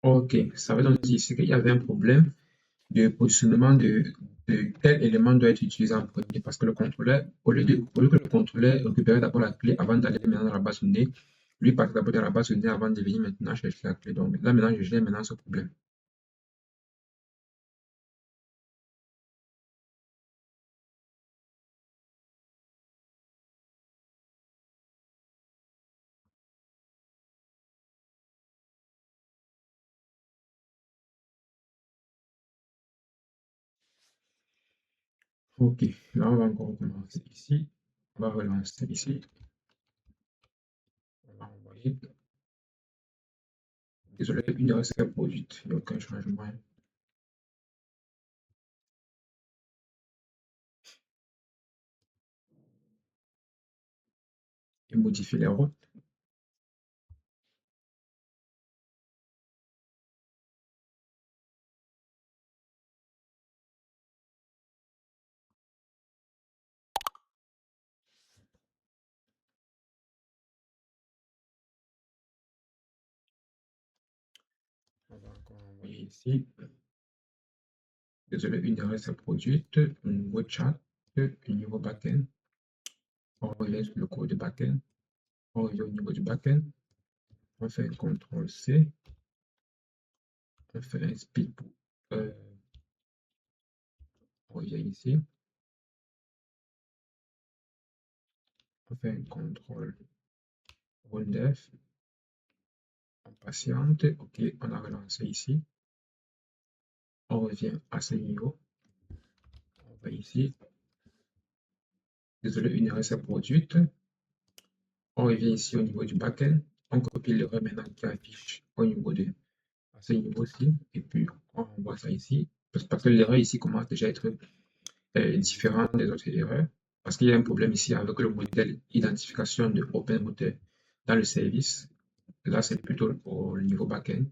OK, ça veut donc dire ici qu'il y avait un problème de positionnement de tel élément doit être utilisé en premier parce que le contrôleur, au lieu que le contrôleur récupère d'abord la clé avant d'aller maintenant dans la base de données, lui part d'abord dans la base de données avant de venir maintenant chercher la clé. Donc là maintenant, je gère maintenant ce problème. OK, là on va encore recommencer ici. On va relancer ici. On va envoyer. Désolé, une erreur s'est produite. Il n'y a aucun changement. Et modifier les routes. On va encore envoyer ici. Désolé, une erreur s'est produite. Un nouveau chat, un nouveau backend. On revient sur le code de backend. On revient au niveau du backend. On fait un CTRL-C. On fait un speed. On revient ici. On fait un contrôle run-def. On patiente. OK, on a relancé ici. On revient à ce niveau. On va ici. Désolé, une erreur s'est produite. On revient ici au niveau du backend. On copie l'erreur maintenant qui affiche au niveau de à ce niveau-ci. Et puis, on renvoie ça ici. Parce que l'erreur ici commence déjà à être différente des autres erreurs. Parce qu'il y a un problème ici avec le modèle identification de OpenRouter dans le service. Là, c'est plutôt au niveau backend.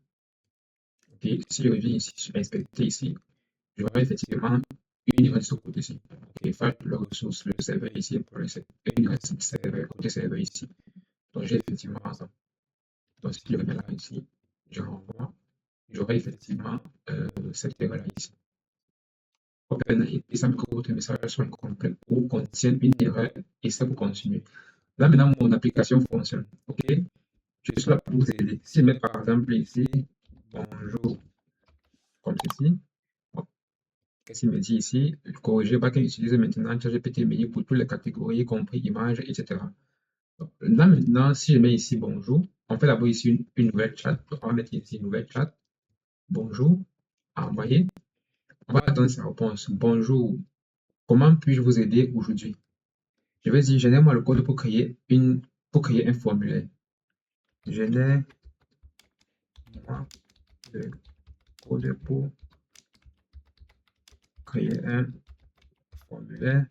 Okay. Si je reviens ici sur inspecter ici, je vois effectivement une erreur de ce côté-ci. Okay. Faire la ressource, le serveur ici, pour une erreur de serveur, côté serveur ici. Donc, j'ai effectivement ça. Donc, si je reviens là ici, je renvoie, j'aurai effectivement cette erreur-là ici. Et ça me que votre message soit incomplet ou contienne une erreur et ça pour continuer. Là, maintenant, mon application fonctionne. OK? Je suis là pour vous aider. Si je mets par exemple ici, bonjour, comme ceci, Qu'est-ce qu'il me dit ici? Corriger backend utilise maintenant ChatGPT Mini pour toutes les catégories, y compris images, etc. Donc, là maintenant, si je mets ici bonjour, on fait d'abord ici une nouvelle chat. Donc, on va mettre ici une nouvelle chat. Bonjour, envoyer. On va attendre sa réponse. Bonjour, comment puis-je vous aider aujourd'hui? Je vais dire, génère-moi le code pour créer un formulaire. Génère-moi le code pour créer un formulaire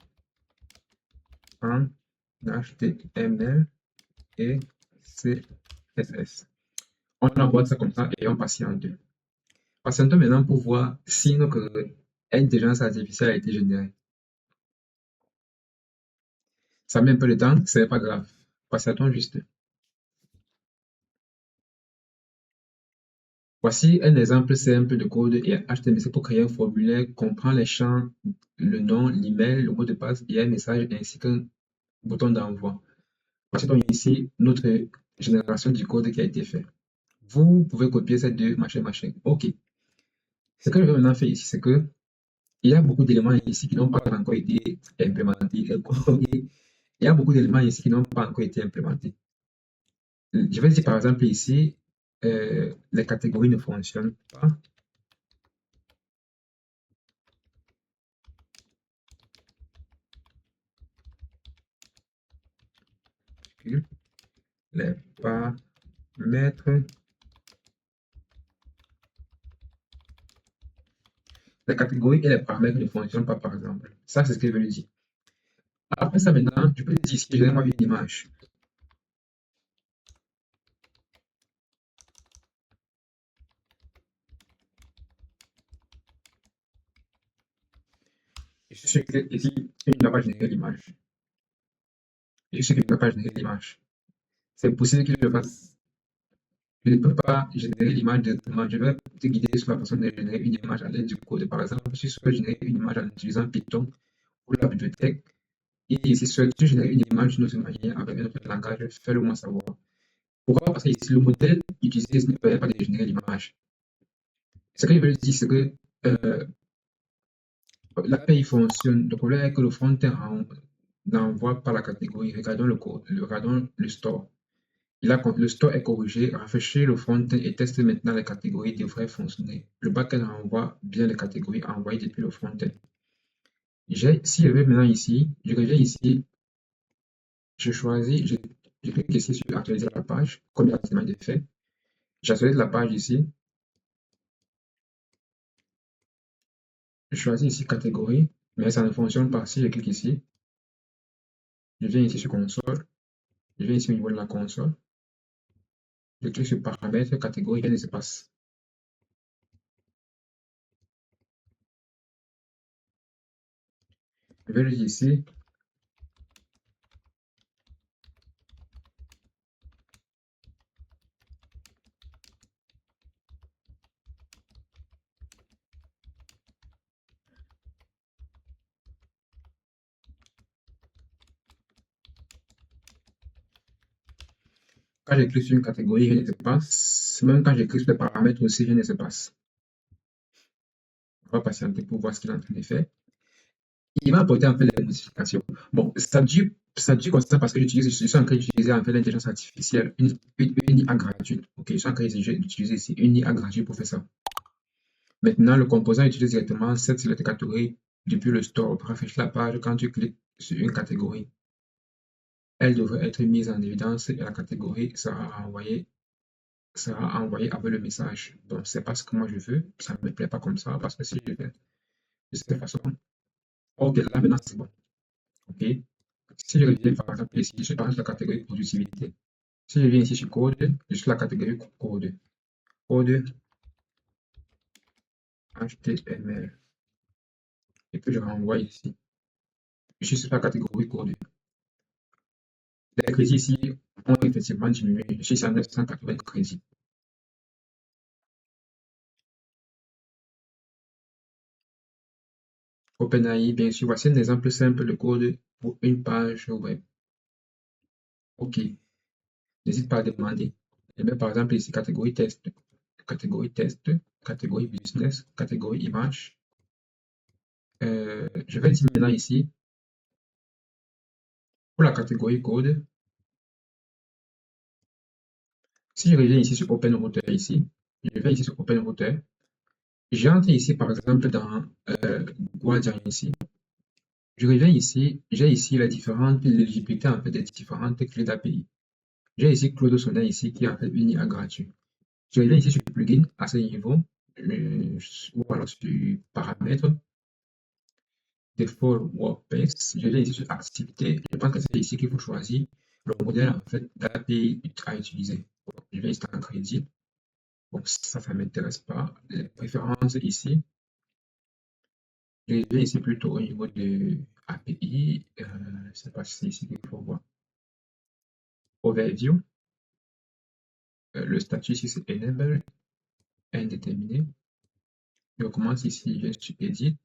en HTML et CSS. On envoie ça comme ça et on patiente. Patientons maintenant pour voir si notre intelligence artificielle a été générée. Ça met un peu de temps, ce n'est pas grave. Patientons juste. Voici un exemple simple de code et HTML pour créer un formulaire, comprend les champs, le nom, l'email, le mot de passe et un message ainsi qu'un bouton d'envoi. Voici donc ici notre génération du code qui a été fait. Vous pouvez copier ces deux machins. OK. Ce que je vais maintenant faire ici, c'est que il y a beaucoup d'éléments ici qui n'ont pas encore été implémentés. Il y a beaucoup d'éléments ici qui n'ont pas encore été implémentés. Je vais dire par exemple ici, les catégories ne fonctionnent pas. Les paramètres, les catégories et les paramètres ne fonctionnent pas par exemple. Ça, c'est ce que je veux dire. Après ça, maintenant, je peux dire ici, je vais avoir une image. Je sais que ici, il n'a pas généré l'image. Je sais qu'il n'a pas généré l'image. C'est possible qu'il le fasse. Je ne peux pas générer l'image directement. Je vais te guider sur la façon de générer une image à l'aide du code. Par exemple, si je souhaite générer une image en utilisant Python ou la bibliothèque, et si je souhaite générer une image d'une autre manière avec un autre langage, fais-le moi savoir. Pourquoi? Parce que ici, le modèle utilisé ne permet pas de générer l'image. Ce que je veux dire, c'est que l'API fonctionne. Le problème est que le front-end n'envoie pas la catégorie. Regardons le code, regardons le store. Le store est corrigé, rafraîchit le front-end et teste maintenant les catégories devraient fonctionner. Le back-end envoie bien les catégories envoyées depuis le front-end. Si je vais maintenant ici, je reviens ici, je choisis, je clique ici sur actualiser la page, comme il y a tellement de fait. J'actualise la page ici. Je choisis ici catégorie, mais ça ne fonctionne pas. Si je clique ici, je viens ici sur console, je viens ici au niveau de la console, je clique sur paramètres, catégorie, rien ne se passe. Je vais le dire ici, quand je clique sur une catégorie, rien ne se passe. Même quand je clique sur les paramètres aussi, rien ne se passe. On va patienter pour voir ce qu'il est en train de faire. Il va apporter en fait les modifications. Bon, ça dure comme ça parce que je suis en train d'utiliser en fait l'intelligence artificielle, une IA gratuite. Ok, je suis en train d'utiliser ici une IA gratuite pour faire ça. Maintenant, le composant utilise directement cette catégorie depuis le store pour afficher la page quand tu cliques sur une catégorie. Elle devrait être mise en évidence et la catégorie sera envoyée avec le message. Donc, c'est pas ce que moi je veux. Ça ne me plaît pas comme ça parce que si je fais de cette façon, ok, là maintenant c'est bon. Ok. Si je reviens par exemple ici, je suis dans la catégorie productivité. Si je viens ici sur code, je suis la catégorie code. Code HTML. Et que je renvoie ici. Je suis sur la catégorie code. Les crédits ici ont effectivement diminué. Je suis à 980 crédits. OpenAI, bien sûr, voici un exemple simple de code pour une page web. OK, n'hésite pas à demander. Je mets par exemple ici catégorie test, catégorie business, catégorie image. Je vais dire maintenant ici, pour la catégorie code, si je reviens ici sur OpenRouter ici, je vais ici sur OpenRouter, j'entre ici par exemple dans Guardian ici. Je reviens ici, j'ai ici l'éligibilité en fait des différentes clés d'API. J'ai ici Cloud Sonnet ici qui est en fait une IA gratuit. Je reviens ici sur plugin à ce niveau, ou alors sur paramètres, default WordPress. Je viens ici sur activité. Je pense que c'est ici qu'il faut choisir le modèle en fait d'API à utiliser. Bon, je vais ici en crédit. Bon, ça ne m'intéresse pas. Les préférences ici. Je vais ici plutôt au niveau de API. C'est pas si c'est ici qu'il faut voir. Overview. Le statut ici c'est enable, indéterminé. Je recommence ici, je vais sur edit.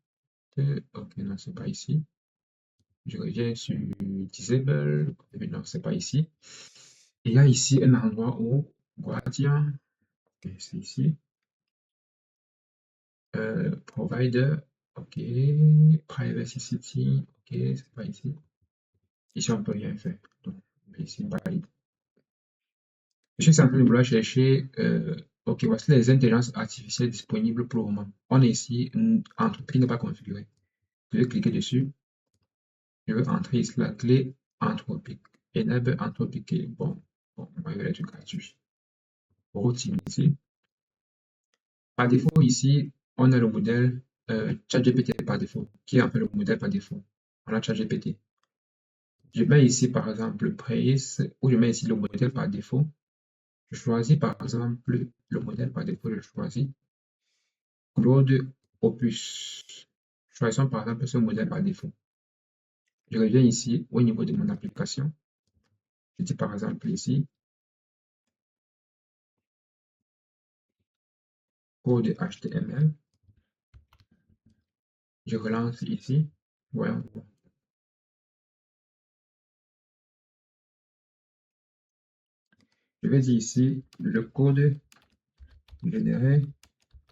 Ok, non, c'est pas ici. Je reviens sur disable. Non, c'est pas ici. Il y a ici un endroit où Guardian, ok, c'est ici. Provider, ok. Privacy setting, ok, c'est pas ici. Ici, on peut rien faire. Donc, ici, valide. Je suis en train de vouloir chercher, ok, voici les intelligences artificielles disponibles pour le moment. On est ici, entreprise n'est pas configurée. Je vais cliquer dessus. Je vais entrer ici la clé anthropique. Enable anthropique. Bon, on va être gratuit. Routine ici. Par défaut, ici, on a le modèle ChatGPT par défaut, qui est en fait le modèle par défaut. On a ChatGPT. Je mets ici, par exemple, Price, ou je mets ici le modèle par défaut. Je choisis, par exemple, le modèle par défaut, je choisis Claude Opus. Choisissons, par exemple, ce modèle par défaut. Je reviens ici, au niveau de mon application. Je dis, par exemple, ici, code HTML. Je relance ici. Voyons. Je vais dire ici, le code généré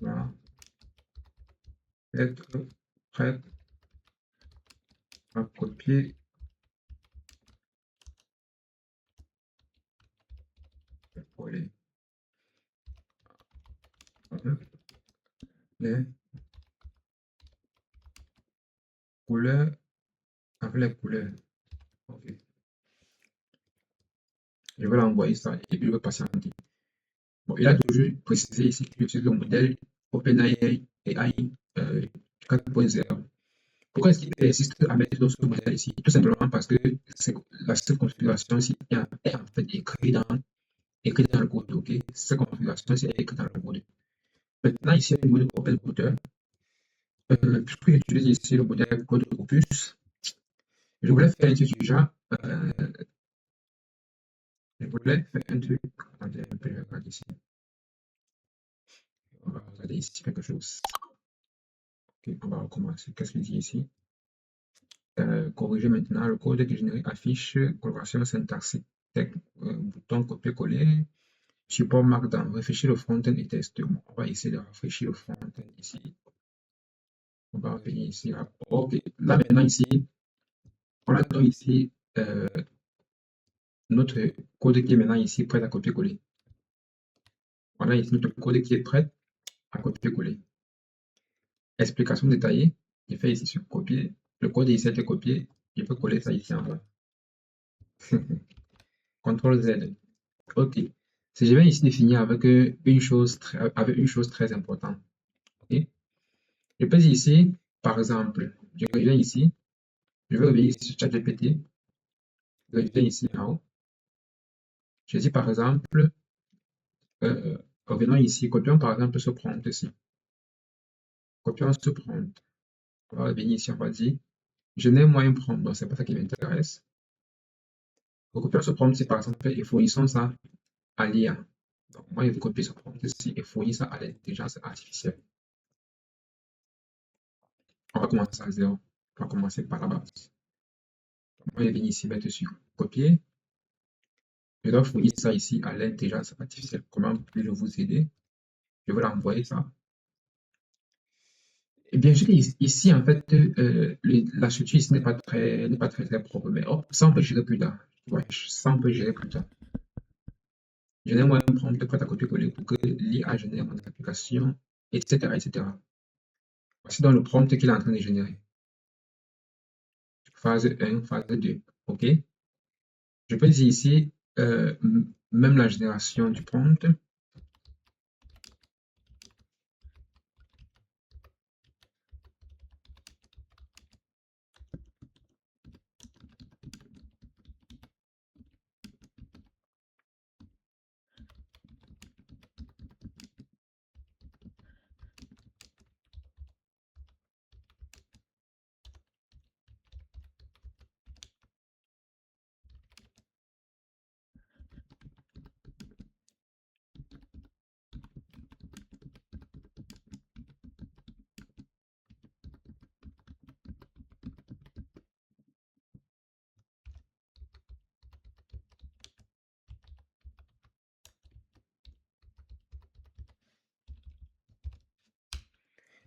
va être prêt à copier pour les couleurs, avec les couleurs. Ok. Je vais l'envoyer ça et puis je vais patienter. Bon, il a toujours précisé ici qu'il utilise le modèle OpenAI AI 4.0. Pourquoi est-ce qu'il insiste à mettre dans ce modèle ici? Tout simplement parce que cette configuration ici est en fait écrite dans le code. Ok, cette configuration ici est écrite dans le code. Maintenant, ici, au niveau de OpenRouter, puisque j'utilise ici le modèle code Opus, je voulais faire un truc du genre. Je voulais faire un truc. Attendez un peu, je regarde ici. On va regarder ici quelque chose. Ok, on va recommencer. Qu'est-ce qu'il dit ici? Corriger maintenant le code qui génère affiche, coloration syntaxique, bouton copier-coller, support markdown, réfléchir le front-end et test. On va essayer de réfléchir le front-end ici. On va revenir ici. Là. Ok, là maintenant ici, on attend ici notre code qui est maintenant ici prêt à copier-coller. On a ici notre code qui est prêt à copier-coller. Explication détaillée. Je fais ici sur copier. Le code ici a été copié. Je peux coller ça ici en bas. CTRL Z. Ok. Si je vais ici définir avec une chose très importante. Ok. Je peux dire ici, par exemple, je reviens ici. Je vais revenir ici sur ChatGPT. Je reviens ici en haut. Je dis par exemple, revenons ici, copions par exemple ce prompt ici. Copions ce prompt. On va revenir ici, on va dire, je n'ai moins un prompt, donc c'est pas ça qui m'intéresse. Copions ce prompt ici par exemple et fournissons ça à l'IA. Donc moi je vais copier ce prompt ici et fournir ça à l'intelligence artificielle. On va commencer à zéro. On va commencer par la base. Moi je vais venir ici mettre sur copier. Je dois fournir ça ici à l'intelligence artificielle. Comment puis-je vous aider? Je vais l'envoyer ça. bien sûr, ici, en fait, la structure ici n'est pas très propre, mais hop, ça, on peut gérer plus tard. Ouais, ça, on peut gérer plus tard. Génère moi un prompt prêt à copier-coller pour que l'IA génère mon application, etc., etc. Voici donc le prompt qu'il est en train de générer. Phase 1, phase 2. OK? Je peux dire ici, même la génération du prompt.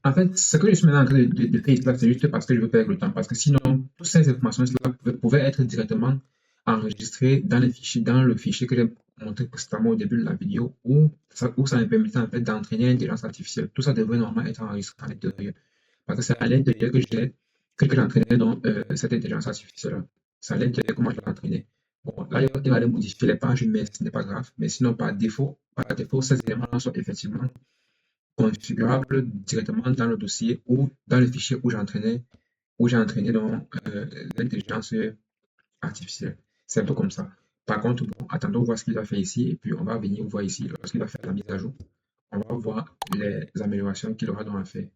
En fait, ce que je suis maintenant en train de faire là, c'est juste parce que je veux perdre le temps. Parce que sinon, toutes ces informations-là pouvaient être directement enregistrées dans les fichiers, dans le fichier que j'ai montré précédemment au début de la vidéo, où ça me permettait en fait d'entraîner l'intelligence artificielle. Tout ça devrait normalement être enregistré à l'intérieur. Parce que c'est à l'intérieur que j'entraînais donc cette intelligence artificielle-là. C'est à l'intérieur que moi je l'entraînais. Bon, là, il va aller modifier les pages, mais ce n'est pas grave. Mais sinon, par défaut, ces éléments-là sont effectivement configurable directement dans le dossier ou dans le fichier où j'ai entraîné donc, l'intelligence artificielle. C'est un peu comme ça. Par contre, bon, attendons voir ce qu'il va faire ici et puis on va venir voir ici lorsqu'il va faire la mise à jour. On va voir les améliorations qu'il aura donc à faire.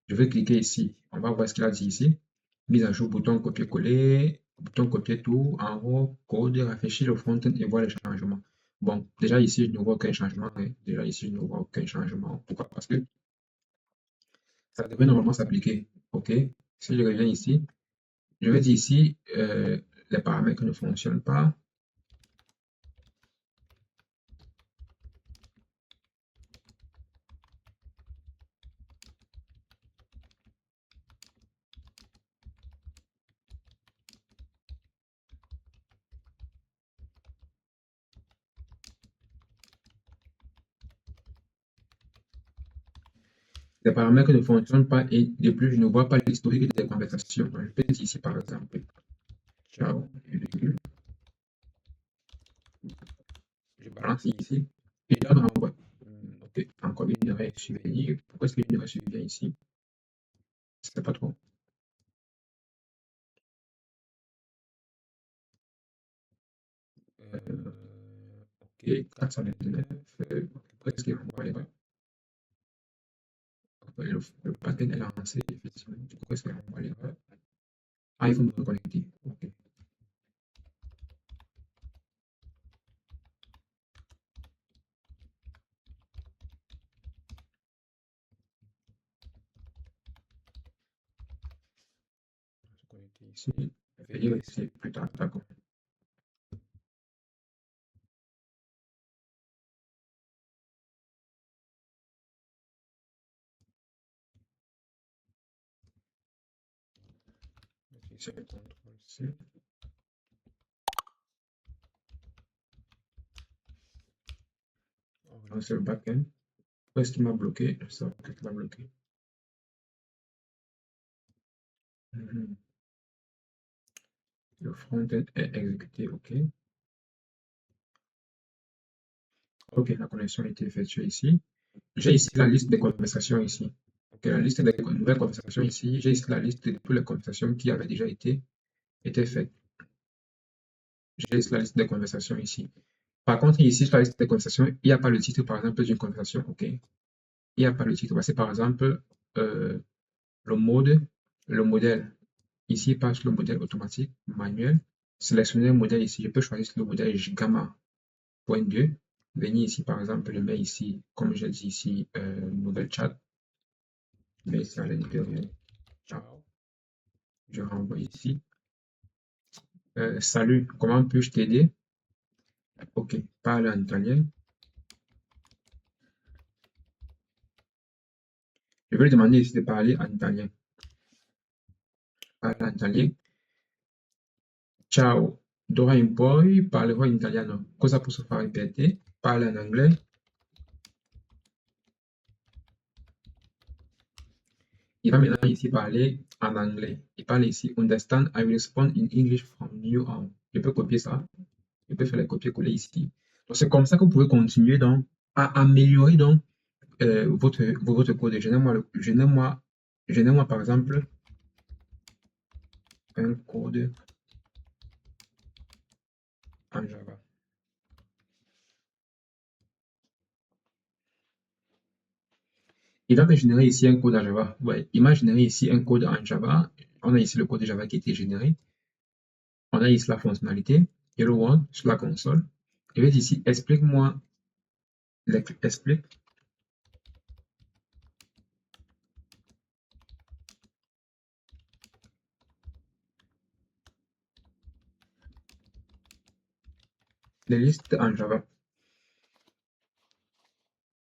Je vais cliquer ici. On va voir ce qu'il a dit ici. Mise à jour, bouton copier-coller, bouton copier tout, en haut, code, rafraîchir le front-end et voir les changements. Bon, déjà ici, je ne vois aucun changement, hein. Déjà ici, je ne vois aucun changement. Pourquoi? Parce que ça devrait normalement s'appliquer. OK? Si je reviens ici, je vais dire ici, les paramètres ne fonctionnent pas. Les paramètres ne fonctionnent pas et de plus, je ne vois pas l'historique des conversations. Je peux dire ici, par exemple, ciao, je balance ici, et là, on renvoie. OK, encore une erreur survenue. Pourquoi est-ce qu'une erreur survient ici? Je ne sais pas trop. OK, 429. Pourquoi est-ce qu'il renvoie l'erreur? Le pattern est lancé, effectivement. Pourquoi est-ce qu'il renvoie l'erreur? Ah, il faut me reconnecter. OK. Reconnecter ici. Veuillez rester plus tard. D'accord. C'est le contrôle C. On va lancer le backend. Pourquoi est-ce qu'il m'a bloqué? Je sais pas pourquoi il m'a bloqué. Mhm. Le front-end est exécuté. OK. OK, la connexion a été effectuée ici. J'ai ici la liste des conversations ici. OK, la liste des nouvelles conversations ici. J'ai ici la liste de toutes les conversations qui avaient déjà été faites. J'ai ici la liste des conversations ici. Par contre, ici, sur la liste des conversations, il n'y a pas le titre, par exemple, d'une conversation. OK. Il n'y a pas le titre. Voici, par exemple, le mode, le modèle. Ici, passe le modèle automatique manuel. Sélectionner le modèle ici. Je peux choisir le modèle gamma.2. Venir ici, par exemple, le mets ici, comme j'ai dit ici, nouvelle chat. Mais ici à l'intérieur. Ciao. Je renvoie ici. Salut, comment puis-je t'aider? OK, parle en italien. Je vais lui demander ici de parler en italien. Parler en italien. Ciao, d'ora in poi parlerò in italiano. Cosa posso fare per te? Parla en anglais. Il va maintenant ici parler en anglais. Il parle ici understand, I will respond in English from now on. Je peux copier ça. Je peux faire le copier-coller ici. Donc, c'est comme ça que vous pouvez continuer donc à améliorer donc votre code. Génère-moi par exemple un code en Java. Il va me générer ici un code en Java. Ouais, il m'a généré ici un code en Java. On a ici le code Java qui a été généré. On a ici la fonctionnalité Hello World sur la console. Je vais ici explique-moi, explique les listes en Java.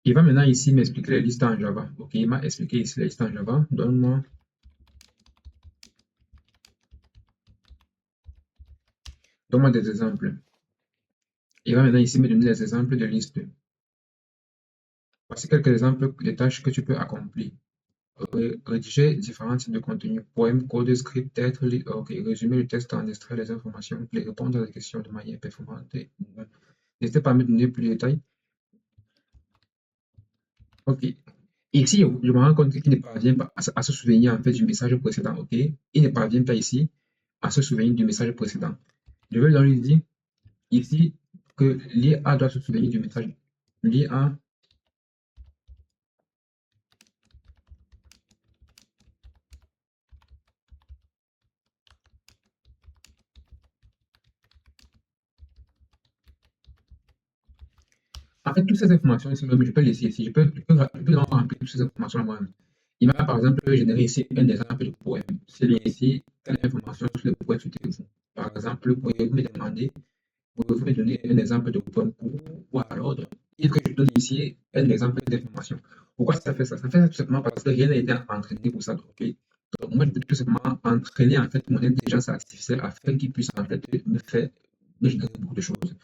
Il va maintenant ici m'expliquer les listes en Java. Ok, il m'a expliqué ici les listes en Java. Donne-moi des exemples. Il va maintenant ici me donner des exemples de listes. Voici quelques exemples de tâches que tu peux accomplir. Rédiger différents types de contenus, poèmes, codes, scripts, textes, ok, résumer le texte en extraire les informations, les répondre à des questions de manière performante. N'hésitez pas à me donner plus de détails. Ok. Ici, je me rends compte qu'il ne parvient pas à se souvenir en fait du message précédent. Ok. Il ne parvient pas ici à se souvenir du message précédent. Je vais donc lui dire ici que l'IA doit se souvenir du message. L'IA En fait, toutes ces informations ici, même, je peux laisser ici. Je peux donc remplir toutes ces informations moi-même. Il m'a par exemple généré ici un exemple de poème. C'est bien ici, quelle information sur le poème souhaitez-vous? Par exemple, pouvez-vous me demander, pouvez-vous me donner un exemple de poème ou alors, il faut que je donne ici un exemple d'information. Pourquoi ça fait ça? Ça fait ça tout simplement parce que rien n'a été entraîné pour ça. Ok. Donc, moi, je peux tout simplement entraîner en fait mon intelligence artificielle afin qu'il puisse en fait me générer beaucoup de choses.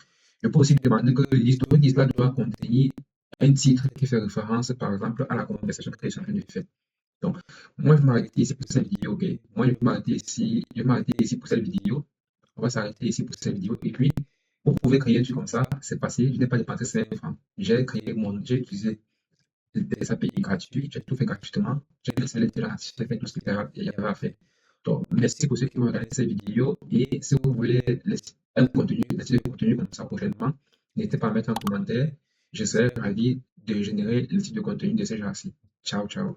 Je peux aussi demander que l'historique d'Islam doit contenir un titre qui fait référence, par exemple, à la conversation que je suis en train de faire. Donc, moi, je vais m'arrêter ici pour cette vidéo, ok? Moi, je vais m'arrêter ici pour cette vidéo. On va s'arrêter ici pour cette vidéo. Et puis, vous pouvez créer un truc comme ça, c'est passé, je n'ai pas dépensé 5 francs. J'ai utilisé des API gratuits, j'ai tout fait gratuitement. J'ai laissé l'intelligence, j'ai fait tout ce qu'il y avait à faire. Donc, merci pour ceux qui vont regarder cette vidéo. Et si vous voulez un contenu, laisser du contenu comme ça prochainement, n'hésitez pas à mettre un commentaire. Je serai ravi de générer le type de contenu de ce genre-ci. Ciao, ciao.